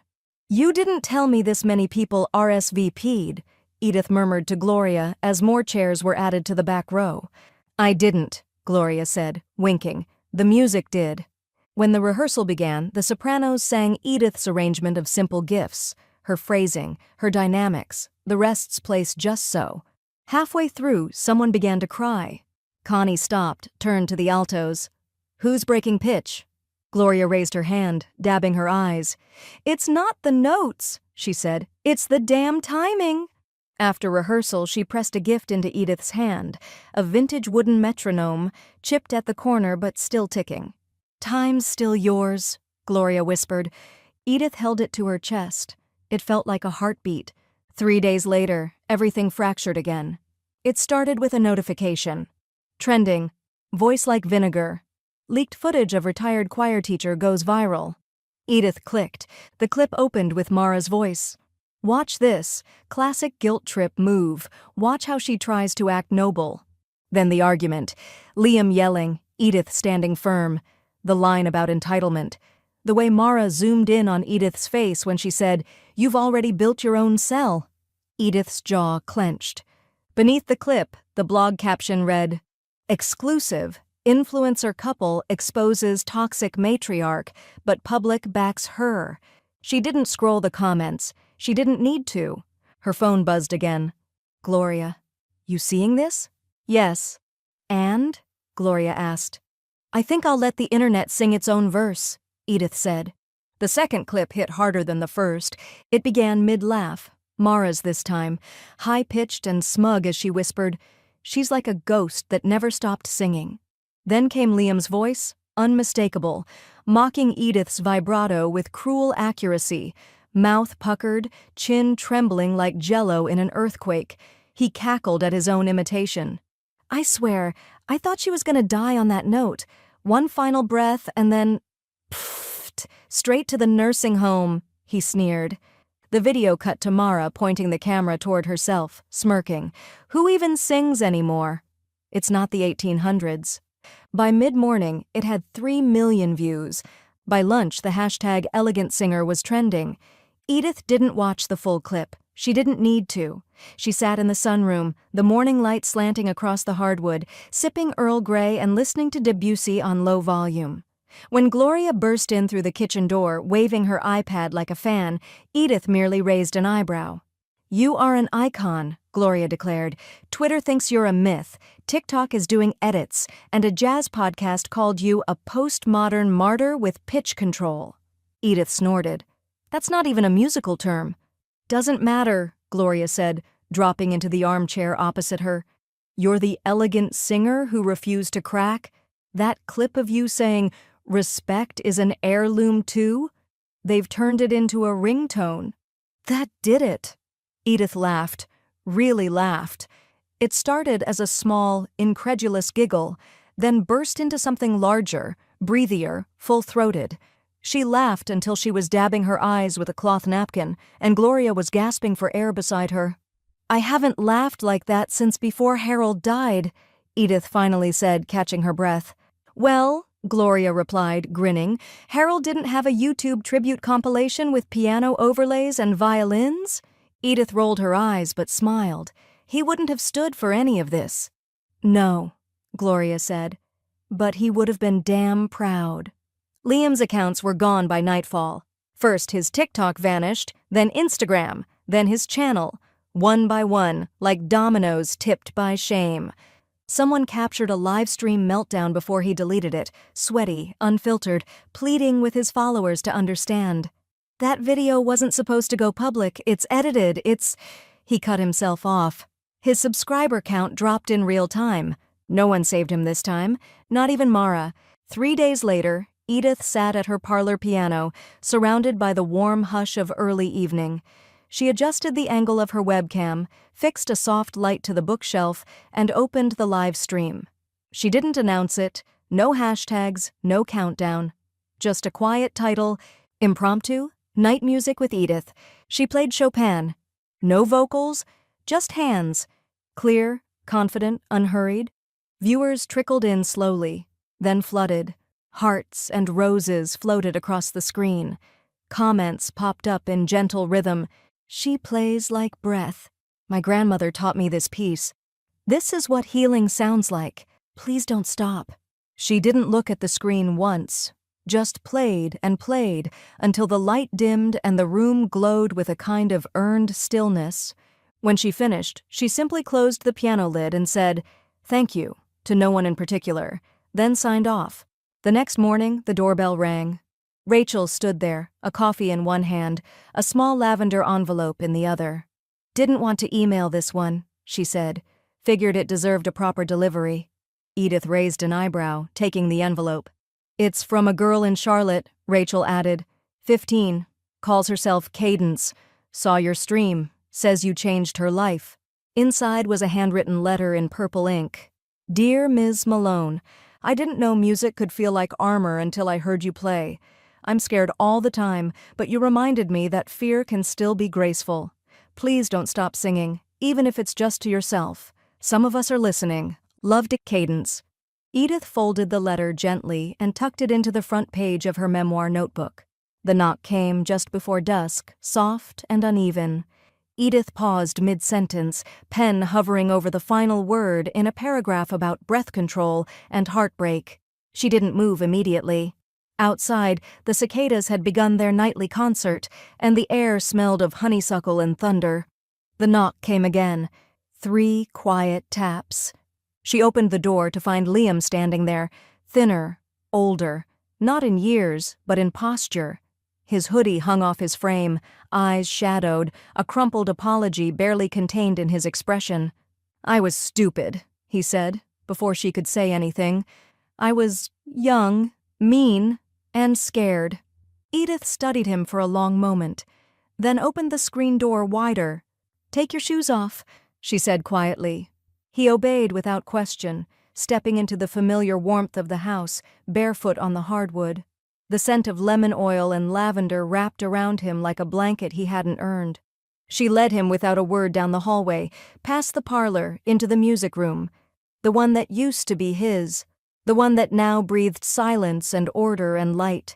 "You didn't tell me this many people RSVP'd," Edith murmured to Gloria as more chairs were added to the back row. "I didn't," Gloria said, winking. "The music did." When the rehearsal began, the sopranos sang Edith's arrangement of simple gifts, her phrasing, her dynamics, the rest's placed just so. Halfway through, someone began to cry. Connie stopped, turned to the altos. "Who's breaking pitch?" Gloria raised her hand, dabbing her eyes. "It's not the notes," she said. "It's the damn timing." After rehearsal, she pressed a gift into Edith's hand, a vintage wooden metronome, chipped at the corner but still ticking. "Time's still yours," Gloria whispered. Edith held it to her chest. It felt like a heartbeat. 3 days later, everything fractured again. It started with a notification. Trending. Voice like vinegar. Leaked footage of retired choir teacher goes viral. Edith clicked. The clip opened with Mara's voice. "Watch this. Classic guilt trip move. Watch how she tries to act noble." Then the argument. Liam yelling, Edith standing firm. The line about entitlement. The way Mara zoomed in on Edith's face when she said, "You've already built your own cell." Edith's jaw clenched. Beneath the clip, the blog caption read, "Exclusive. Influencer couple exposes toxic matriarch, but public backs her." She didn't scroll the comments. She didn't need to. Her phone buzzed again. "Gloria, you seeing this?" "Yes." "And?" Gloria asked. "I think I'll let the internet sing its own verse," Edith said. The second clip hit harder than the first. It began mid-laugh. Mara's this time, high-pitched and smug as she whispered, "She's like a ghost that never stopped singing." Then came Liam's voice, unmistakable, mocking Edith's vibrato with cruel accuracy, mouth puckered, chin trembling like jello in an earthquake. He cackled at his own imitation. "I swear, I thought she was going to die on that note. One final breath and then, pfft, straight to the nursing home," he sneered. The video cut to Mara pointing the camera toward herself, smirking. "Who even sings anymore?" It's not the 1800s. By mid-morning, it had 3 million views. By lunch, the hashtag elegant singer was trending. Edith didn't watch the full clip. She didn't need to. She sat in the sunroom, the morning light slanting across the hardwood, sipping Earl Grey and listening to Debussy on low volume. When Gloria burst in through the kitchen door, waving her iPad like a fan, Edith merely raised an eyebrow. "You are an icon," Gloria declared. "Twitter thinks you're a myth. TikTok is doing edits, and a jazz podcast called you a postmodern martyr with pitch control." Edith snorted. "That's not even a musical term." "Doesn't matter," Gloria said, dropping into the armchair opposite her. "You're the elegant singer who refused to crack? That clip of you saying, 'Respect is an heirloom too'? They've turned it into a ringtone." "That did it." Edith laughed, really laughed. It started as a small, incredulous giggle, then burst into something larger, breathier, full-throated. She laughed until she was dabbing her eyes with a cloth napkin, and Gloria was gasping for air beside her. "I haven't laughed like that since before Harold died," Edith finally said, catching her breath. "Well," Gloria replied, grinning, "Harold didn't have a YouTube tribute compilation with piano overlays and violins?" Edith rolled her eyes but smiled. "He wouldn't have stood for any of this." "No," Gloria said, "but he would have been damn proud." Liam's accounts were gone by nightfall. First his TikTok vanished, then Instagram, then his channel. One by one, like dominoes tipped by shame. Someone captured a live stream meltdown before he deleted it, sweaty, unfiltered, pleading with his followers to understand. "That video wasn't supposed to go public. It's edited. He cut himself off. His subscriber count dropped in real time. No one saved him this time, not even Mara. 3 days later, Edith sat at her parlor piano, surrounded by the warm hush of early evening. She adjusted the angle of her webcam, fixed a soft light to the bookshelf, and opened the live stream. She didn't announce it, no hashtags, no countdown. Just a quiet title, Impromptu, Night Music with Edith. She played Chopin. No vocals, just hands. Clear, confident, unhurried. Viewers trickled in slowly, then flooded. Hearts and roses floated across the screen. Comments popped up in gentle rhythm. "She plays like breath. My grandmother taught me this piece. This is what healing sounds like. Please don't stop." She didn't look at the screen once, just played and played until the light dimmed and the room glowed with a kind of earned stillness. When she finished, she simply closed the piano lid and said, "Thank you," to no one in particular, then signed off. The next morning, the doorbell rang. Rachel stood there, a coffee in one hand, a small lavender envelope in the other. "Didn't want to email this one," she said. "Figured it deserved a proper delivery." Edith raised an eyebrow, taking the envelope. "It's from a girl in Charlotte," Rachel added. 15. Calls herself Cadence. Saw your stream. Says you changed her life. Inside was a handwritten letter in purple ink. "Dear Ms. Malone, I didn't know music could feel like armor until I heard you play. I'm scared all the time, but you reminded me that fear can still be graceful. Please don't stop singing, even if it's just to yourself. Some of us are listening. Love to Cadence." Edith folded the letter gently and tucked it into the front page of her memoir notebook. The knock came just before dusk, soft and uneven. Edith paused mid-sentence, pen hovering over the final word in a paragraph about breath control and heartbreak. She didn't move immediately. Outside, the cicadas had begun their nightly concert, and the air smelled of honeysuckle and thunder. The knock came again. 3 quiet taps. She opened the door to find Liam standing there, thinner, older, not in years, but in posture. His hoodie hung off his frame, eyes shadowed, a crumpled apology barely contained in his expression. "I was stupid," he said, before she could say anything. "I was young, mean, and scared." Edith studied him for a long moment, then opened the screen door wider. "Take your shoes off," she said quietly. He obeyed without question, stepping into the familiar warmth of the house, barefoot on the hardwood. The scent of lemon oil and lavender wrapped around him like a blanket he hadn't earned. She led him without a word down the hallway, past the parlor, into the music room. The one that used to be his. The one that now breathed silence and order and light.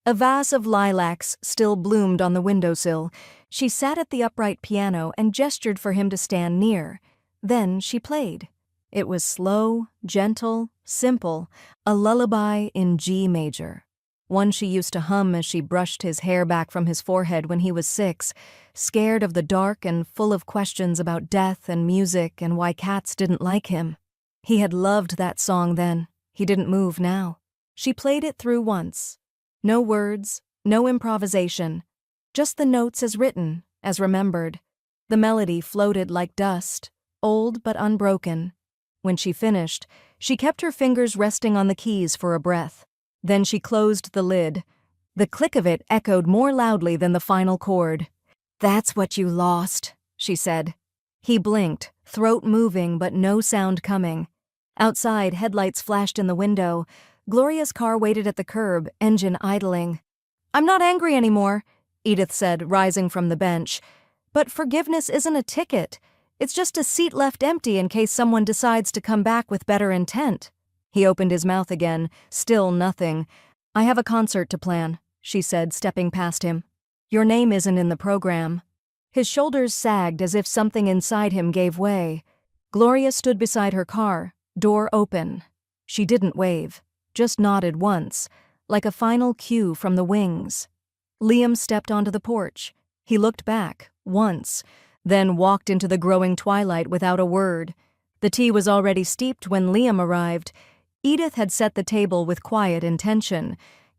A vase of lilacs still bloomed on the windowsill. She sat at the upright piano and gestured for him to stand near. Then she played. It was slow, gentle, simple, a lullaby in G major. One she used to hum as she brushed his hair back from his forehead when he was 6, scared of the dark and full of questions about death and music and why cats didn't like him. He had loved that song then. He didn't move now. She played it through once. No words, no improvisation. Just the notes as written, as remembered. The melody floated like dust, old but unbroken. When she finished, she kept her fingers resting on the keys for a breath. Then she closed the lid. The click of it echoed more loudly than the final chord. "That's what you lost," she said. He blinked, throat moving but no sound coming. Outside, headlights flashed in the window. Gloria's car waited at the curb, engine idling. "I'm not angry anymore," Edith said, rising from the bench. "But forgiveness isn't a ticket. It's just a seat left empty in case someone decides to come back with better intent." He opened his mouth again, still nothing. "I have a concert to plan," she said, stepping past him. "Your name isn't in the program." His shoulders sagged as if something inside him gave way. Gloria stood beside her car, door open. She didn't wave, just nodded once, like a final cue from the wings. Liam stepped onto the porch. He looked back, once, then walked into the growing twilight without a word. The tea was already steeped when Liam arrived. Edith had set the table with quiet intention.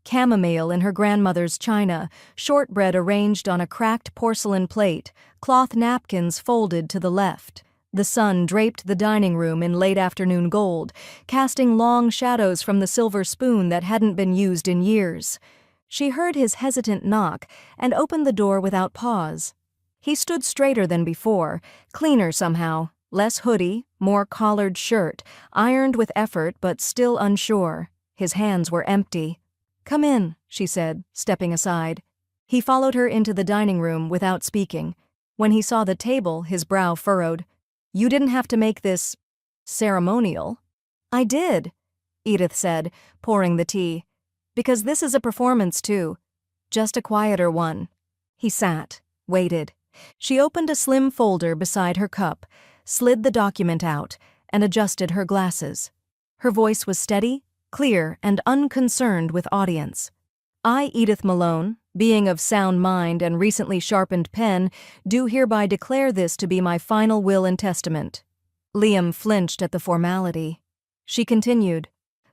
Chamomile in her grandmother's china, shortbread arranged on a cracked porcelain plate, cloth napkins folded to the left. The sun draped the dining room in late afternoon gold, casting long shadows from the silver spoon that hadn't been used in years. She heard his hesitant knock and opened the door without pause. He stood straighter than before, cleaner somehow, less hoodie, more collared shirt, ironed with effort but still unsure. His hands were empty. "Come in," she said, stepping aside. He followed her into the dining room without speaking. When he saw the table, his brow furrowed. "You didn't have to make this ceremonial." "I did," Edith said, pouring the tea. "Because this is a performance, too. Just a quieter one." He sat, waited. She opened a slim folder beside her cup, slid the document out, and adjusted her glasses. Her voice was steady, clear, and unconcerned with audience. "I, Edith Malone, being of sound mind and recently sharpened pen, do hereby declare this to be my final will and testament." Liam flinched at the formality. She continued,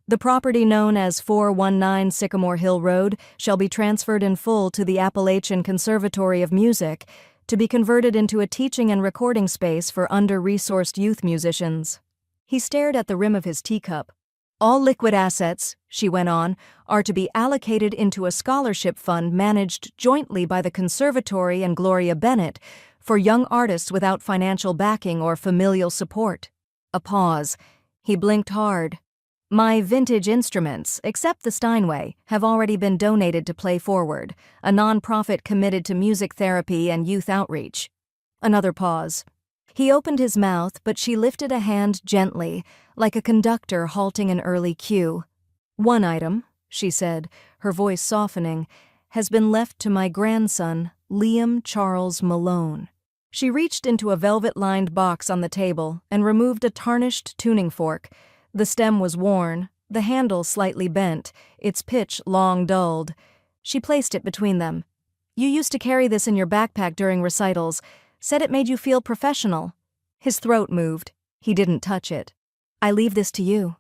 The property known as 419 Sycamore Hill Road shall be transferred in full to the Appalachian Conservatory of Music to be converted into a teaching and recording space for under-resourced youth musicians. He stared at the rim of his teacup. All liquid assets, she went on, are to be allocated into a scholarship fund managed jointly by the Conservatory and Gloria Bennett for young artists without financial backing or familial support. A pause. He blinked hard. My vintage instruments, except the Steinway, have already been donated to Play Forward, a non-profit committed to music therapy and youth outreach. Another pause. He opened his mouth, but she lifted a hand gently, like a conductor halting an early cue. One item, she said, her voice softening, has been left to my grandson, Liam Charles Malone. She reached into a velvet-lined box on the table and removed a tarnished tuning fork. The stem was worn, the handle slightly bent, its pitch long dulled. She placed it between them. You used to carry this in your backpack during recitals. Said it made you feel professional. His throat moved. He didn't touch it. I leave this to you,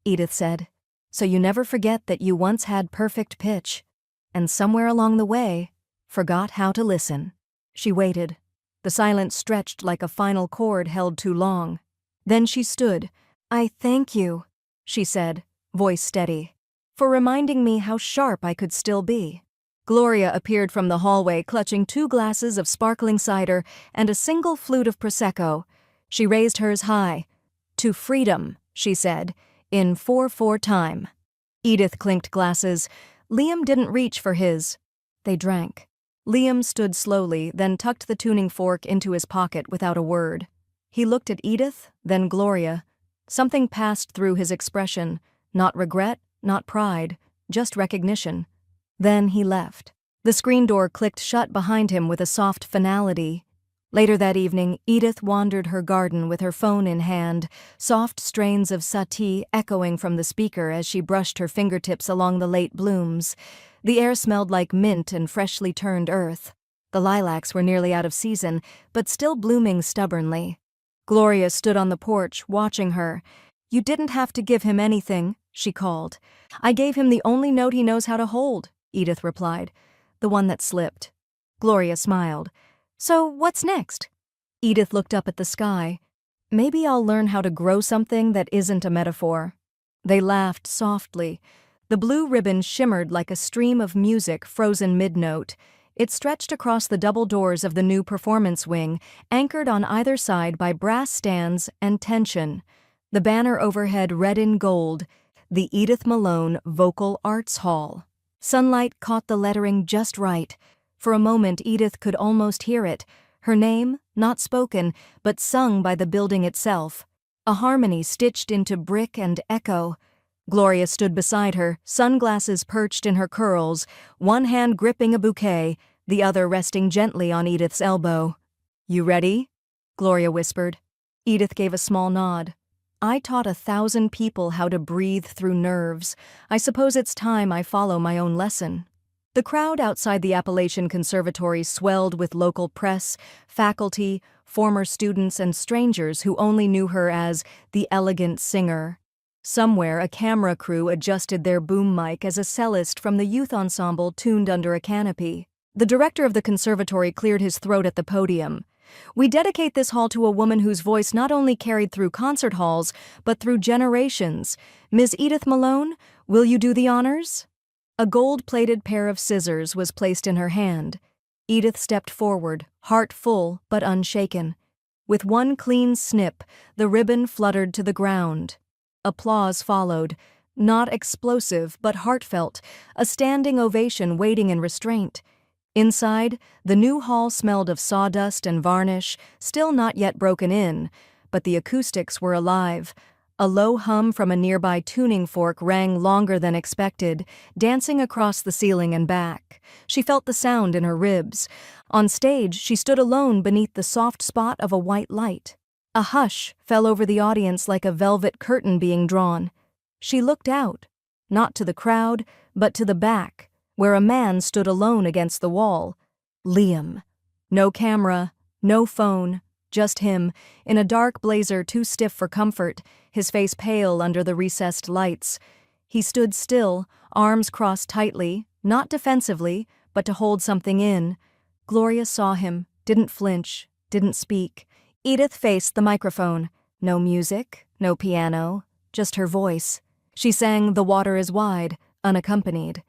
Edith said, so you never forget that you once had perfect pitch, and somewhere along the way, forgot how to listen. She waited. The silence stretched like a final chord held too long. Then she stood. I thank you, she said, voice steady, for reminding me how sharp I could still be. Gloria appeared from the hallway clutching 2 glasses of sparkling cider and a single flute of Prosecco. She raised hers high. To freedom, she said, in 4/4 time. Edith clinked glasses. Liam didn't reach for his. They drank. Liam stood slowly, then tucked the tuning fork into his pocket without a word. He looked at Edith, then Gloria. Something passed through his expression, not regret, not pride, just recognition. Then he left. The screen door clicked shut behind him with a soft finality. Later that evening, Edith wandered her garden with her phone in hand, soft strains of Satie echoing from the speaker as she brushed her fingertips along the late blooms. The air smelled like mint and freshly turned earth. The lilacs were nearly out of season, but still blooming stubbornly. Gloria stood on the porch, watching her. You didn't have to give him anything, she called. I gave him the only note he knows how to hold, Edith replied. The one that slipped. Gloria smiled. So what's next? Edith looked up at the sky. Maybe I'll learn how to grow something that isn't a metaphor. They laughed softly. The blue ribbon shimmered like a stream of music frozen mid-note. It stretched across the double doors of the new performance wing, anchored on either side by brass stands and tension. The banner overhead red in gold, the Edith Malone Vocal Arts Hall. Sunlight caught the lettering just right. For a moment Edith could almost hear it, her name, not spoken, but sung by the building itself. A harmony stitched into brick and echo. Gloria stood beside her, sunglasses perched in her curls, one hand gripping a bouquet, the other resting gently on Edith's elbow. You ready? Gloria whispered. Edith gave a small nod. I taught 1,000 people how to breathe through nerves. I suppose it's time I follow my own lesson. The crowd outside the Appalachian Conservatory swelled with local press, faculty, former students, and strangers who only knew her as the elegant singer. Somewhere, a camera crew adjusted their boom mic as a cellist from the youth ensemble tuned under a canopy. The director of the conservatory cleared his throat at the podium. We dedicate this hall to a woman whose voice not only carried through concert halls, but through generations. Ms. Edith Malone, will you do the honors? A gold-plated pair of scissors was placed in her hand. Edith stepped forward, heart full but unshaken. With one clean snip, the ribbon fluttered to the ground. Applause followed, not explosive but heartfelt, a standing ovation waiting in restraint. Inside, the new hall smelled of sawdust and varnish, still not yet broken in, but the acoustics were alive. A low hum from a nearby tuning fork rang longer than expected, dancing across the ceiling and back. She felt the sound in her ribs. On stage, she stood alone beneath the soft spot of a white light. A hush fell over the audience like a velvet curtain being drawn. She looked out, not to the crowd, but to the back, where a man stood alone against the wall. Liam. No camera, no phone, just him, in a dark blazer too stiff for comfort, his face pale under the recessed lights. He stood still, arms crossed tightly, not defensively, but to hold something in. Gloria saw him, didn't flinch, didn't speak. Edith faced the microphone. No music, no piano, just her voice. She sang "The Water is Wide," unaccompanied.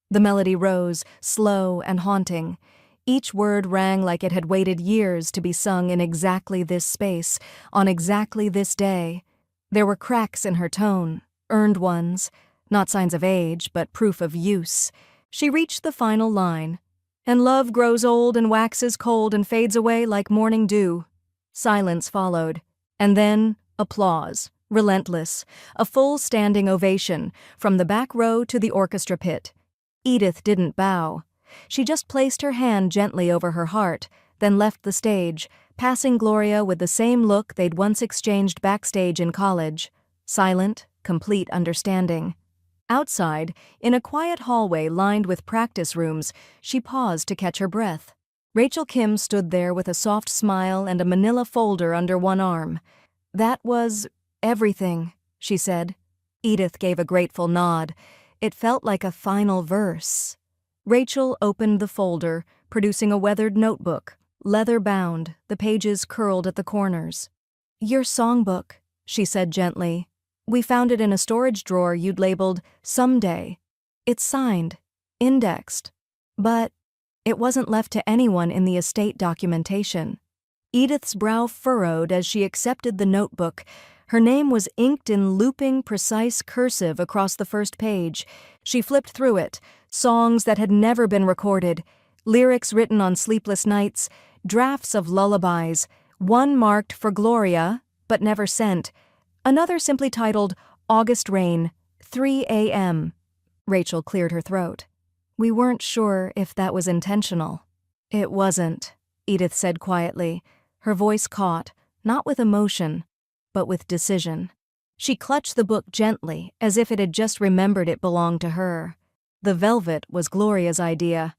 The melody rose, slow and haunting. Each word rang like it had waited years to be sung in exactly this space, on exactly this day. There were cracks in her tone, earned ones, not signs of age, but proof of use. She reached the final line. "And love grows old and waxes cold and fades away like morning dew." Silence followed. And then applause, relentless, a full standing ovation, from the back row to the orchestra pit. Edith didn't bow. She just placed her hand gently over her heart, then left the stage, passing Gloria with the same look they'd once exchanged backstage in college. Silent, complete understanding. Outside, in a quiet hallway lined with practice rooms, she paused to catch her breath. Rachel Kim stood there with a soft smile and a manila folder under one arm. "That was everything," she said. Edith gave a grateful nod. It felt like a final verse. Rachel opened the folder, producing a weathered notebook, leather-bound, the pages curled at the corners. "Your songbook," she said gently. "We found it in a storage drawer you'd labeled Someday. It's signed, indexed, but it wasn't left to anyone in the estate documentation." Edith's brow furrowed as she accepted the notebook. Her name was inked in looping, precise cursive across the first page. She flipped through it, songs that had never been recorded, lyrics written on sleepless nights, drafts of lullabies, one marked for Gloria, but never sent, another simply titled August Rain, 3 a.m. Rachel cleared her throat. "We weren't sure if that was intentional." "It wasn't," Edith said quietly. Her voice caught, not with emotion, but with decision. She clutched the book gently, as if it had just remembered it belonged to her. The velvet was Gloria's idea.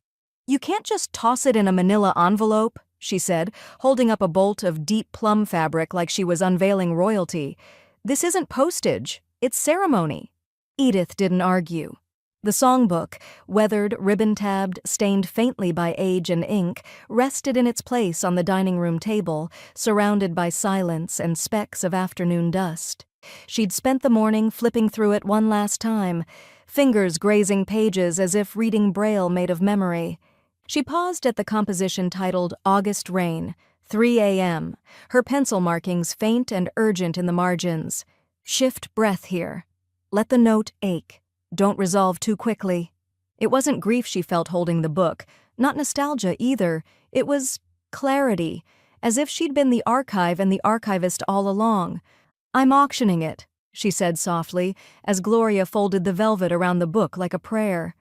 "You can't just toss it in a manila envelope," she said, holding up a bolt of deep plum fabric like she was unveiling royalty. "This isn't postage, it's ceremony." Edith didn't argue. The songbook, weathered, ribbon-tabbed, stained faintly by age and ink, rested in its place on the dining room table, surrounded by silence and specks of afternoon dust. She'd spent the morning flipping through it one last time, fingers grazing pages as if reading braille made of memory. She paused at the composition titled August Rain, 3 a.m., her pencil markings faint and urgent in the margins. Shift breath here. Let the note ache. Don't resolve too quickly. It wasn't grief she felt holding the book, not nostalgia either. It was clarity, as if she'd been the archive and the archivist all along. "I'm auctioning it," she said softly, as Gloria folded the velvet around the book like a prayer.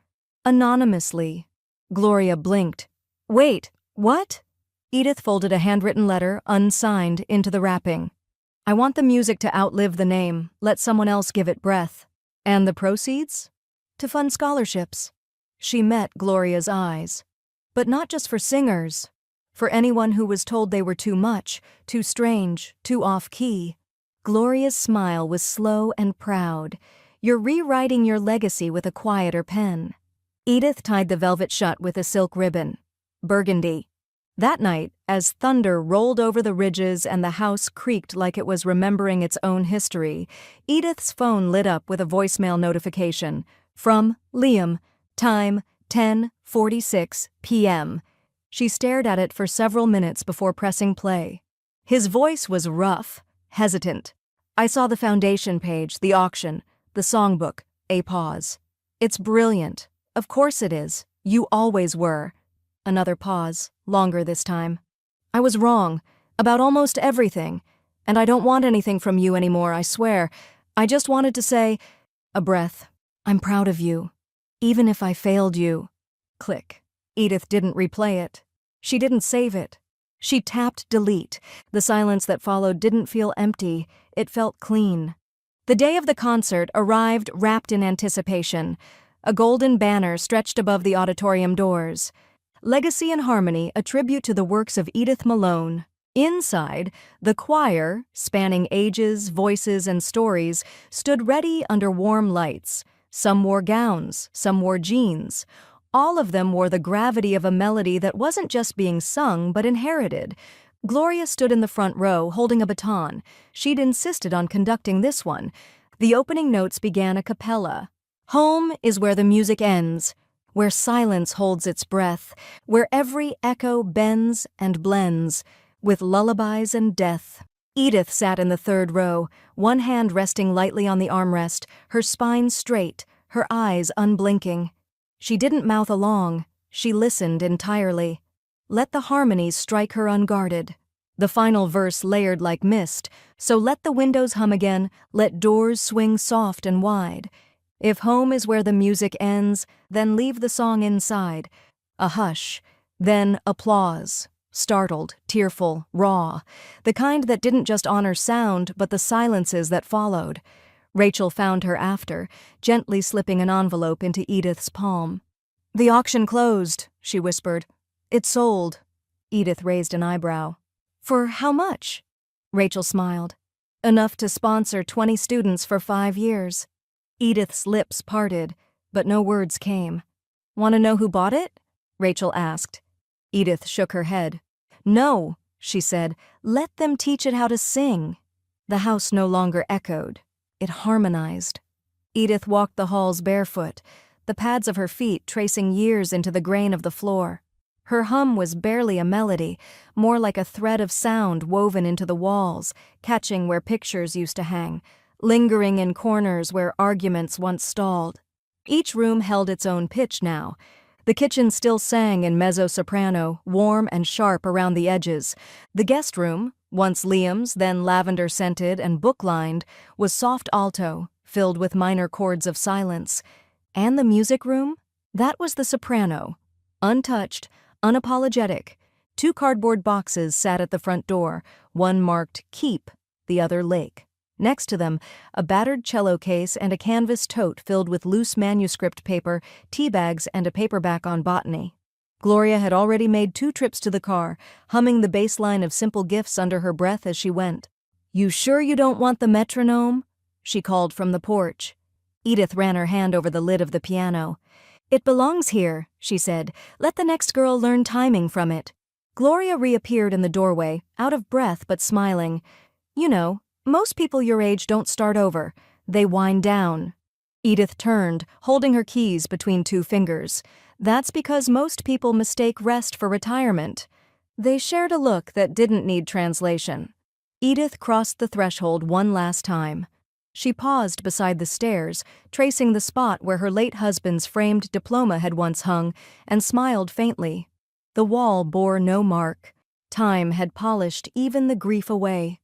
"Anonymously." Gloria blinked. "Wait, what?" Edith folded a handwritten letter, unsigned, into the wrapping. "I want the music to outlive the name. Let someone else give it breath." "And the proceeds?" "To fund scholarships." She met Gloria's eyes. "But not just for singers. For anyone who was told they were too much, too strange, too off-key." Gloria's smile was slow and proud. "You're rewriting your legacy with a quieter pen." Edith tied the velvet shut with a silk ribbon. "Burgundy." That night, as thunder rolled over the ridges and the house creaked like it was remembering its own history, Edith's phone lit up with a voicemail notification. From Liam. Time 10:46 p.m. She stared at it for several minutes before pressing play. His voice was rough, hesitant. "I saw the foundation page, the auction, the songbook." A pause. "It's brilliant. Of course it is. You always were." Another pause, longer this time. "I was wrong, about almost everything, and I don't want anything from you anymore, I swear. I just wanted to say," a breath, "I'm proud of you, even if I failed you." Click. Edith didn't replay it. She didn't save it. She tapped delete. The silence that followed didn't feel empty, it felt clean. The day of the concert arrived wrapped in anticipation. A golden banner stretched above the auditorium doors. Legacy and Harmony, a tribute to the works of Edith Malone. Inside, the choir, spanning ages, voices, and stories, stood ready under warm lights. Some wore gowns, some wore jeans. All of them wore the gravity of a melody that wasn't just being sung but inherited. Gloria stood in the front row, holding a baton. She'd insisted on conducting this one. The opening notes began a cappella. Home is where the music ends, where silence holds its breath, where every echo bends and blends, with lullabies and death. Edith sat in the third row, one hand resting lightly on the armrest, her spine straight, her eyes unblinking. She didn't mouth along, she listened entirely. Let the harmonies strike her unguarded. The final verse layered like mist, so let the windows hum again, let doors swing soft and wide. If home is where the music ends, then leave the song inside. A hush, then applause. Startled, tearful, raw. The kind that didn't just honor sound, but the silences that followed. Rachel found her after, gently slipping an envelope into Edith's palm. "The auction closed," she whispered. "It sold." Edith raised an eyebrow. "For how much?" Rachel smiled. "Enough to sponsor 20 students for 5 years." Edith's lips parted, but no words came. "Want to know who bought it?" Rachel asked. Edith shook her head. "No," she said, "let them teach it how to sing." The house no longer echoed. It harmonized. Edith walked the halls barefoot, the pads of her feet tracing years into the grain of the floor. Her hum was barely a melody, more like a thread of sound woven into the walls, catching where pictures used to hang, lingering in corners where arguments once stalled. Each room held its own pitch now. The kitchen still sang in mezzo-soprano, warm and sharp around the edges. The guest room, once Liam's, then lavender-scented and book-lined, was soft alto, filled with minor chords of silence. And the music room? That was the soprano. Untouched, unapologetic. 2 cardboard boxes sat at the front door, one marked Keep, the other Lake. Next to them, a battered cello case and a canvas tote filled with loose manuscript paper, tea bags, and a paperback on botany. Gloria had already made 2 trips to the car, humming the bass line of Simple Gifts under her breath as she went. "You sure you don't want the metronome?" she called from the porch. Edith ran her hand over the lid of the piano. "It belongs here," she said. "Let the next girl learn timing from it." Gloria reappeared in the doorway, out of breath but smiling. "You know, most people your age don't start over. They wind down." Edith turned, holding her keys between 2 fingers. "That's because most people mistake rest for retirement." They shared a look that didn't need translation. Edith crossed the threshold one last time. She paused beside the stairs, tracing the spot where her late husband's framed diploma had once hung, and smiled faintly. The wall bore no mark. Time had polished even the grief away.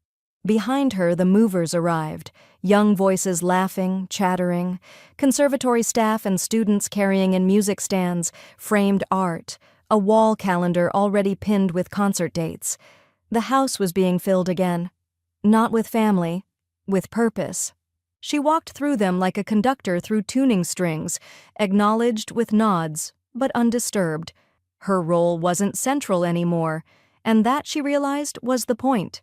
Behind her, the movers arrived, young voices laughing, chattering, conservatory staff and students carrying in music stands, framed art, a wall calendar already pinned with concert dates. The house was being filled again. Not with family, with purpose. She walked through them like a conductor through tuning strings, acknowledged with nods, but undisturbed. Her role wasn't central anymore, and that, she realized, was the point.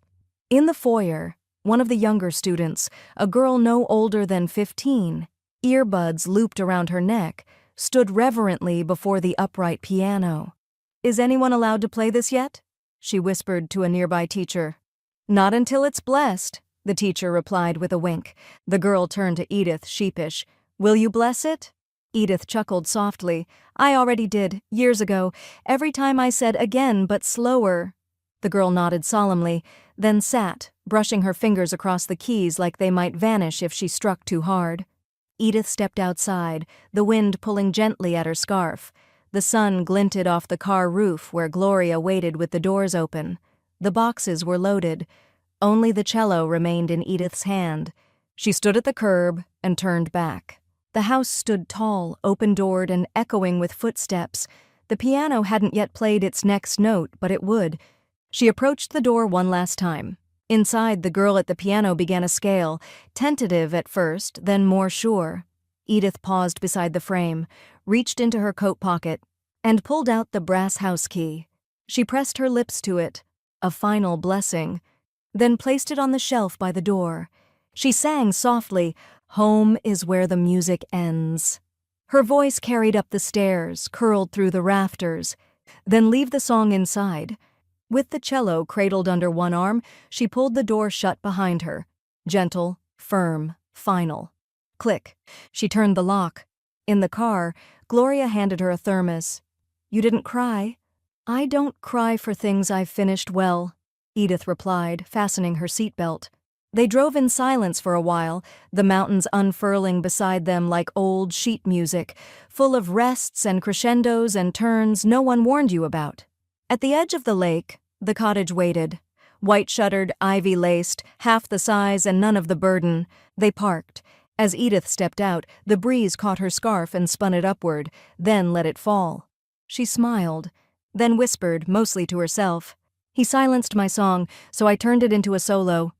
In the foyer, one of the younger students, a girl no older than 15, earbuds looped around her neck, stood reverently before the upright piano. "Is anyone allowed to play this yet?" she whispered to a nearby teacher. "Not until it's blessed," the teacher replied with a wink. The girl turned to Edith, sheepish. "Will you bless it?" Edith chuckled softly. "I already did, years ago, every time I said again but slower." The girl nodded solemnly, then sat, brushing her fingers across the keys like they might vanish if she struck too hard. Edith stepped outside, the wind pulling gently at her scarf. The sun glinted off the car roof where Gloria waited with the doors open. The boxes were loaded. Only the cello remained in Edith's hand. She stood at the curb and turned back. The house stood tall, open-doored, and echoing with footsteps. The piano hadn't yet played its next note, but it would. She approached the door one last time. Inside, the girl at the piano began a scale, tentative at first, then more sure. Edith paused beside the frame, reached into her coat pocket, and pulled out the brass house key. She pressed her lips to it, a final blessing, then placed it on the shelf by the door. She sang softly, Home is where the music ends. Her voice carried up the stairs, curled through the rafters. Then leave the song inside. With the cello cradled under one arm, she pulled the door shut behind her. Gentle, firm, final. Click. She turned the lock. In the car, Gloria handed her a thermos. "You didn't cry?" "I don't cry for things I've finished well," Edith replied, fastening her seatbelt. They drove in silence for a while, the mountains unfurling beside them like old sheet music, full of rests and crescendos and turns no one warned you about. At the edge of the lake, the cottage waited. White-shuttered, ivy-laced, half the size and none of the burden. They parked. As Edith stepped out, the breeze caught her scarf and spun it upward, then let it fall. She smiled, then whispered, mostly to herself. "He silenced my song, so I turned it into a solo.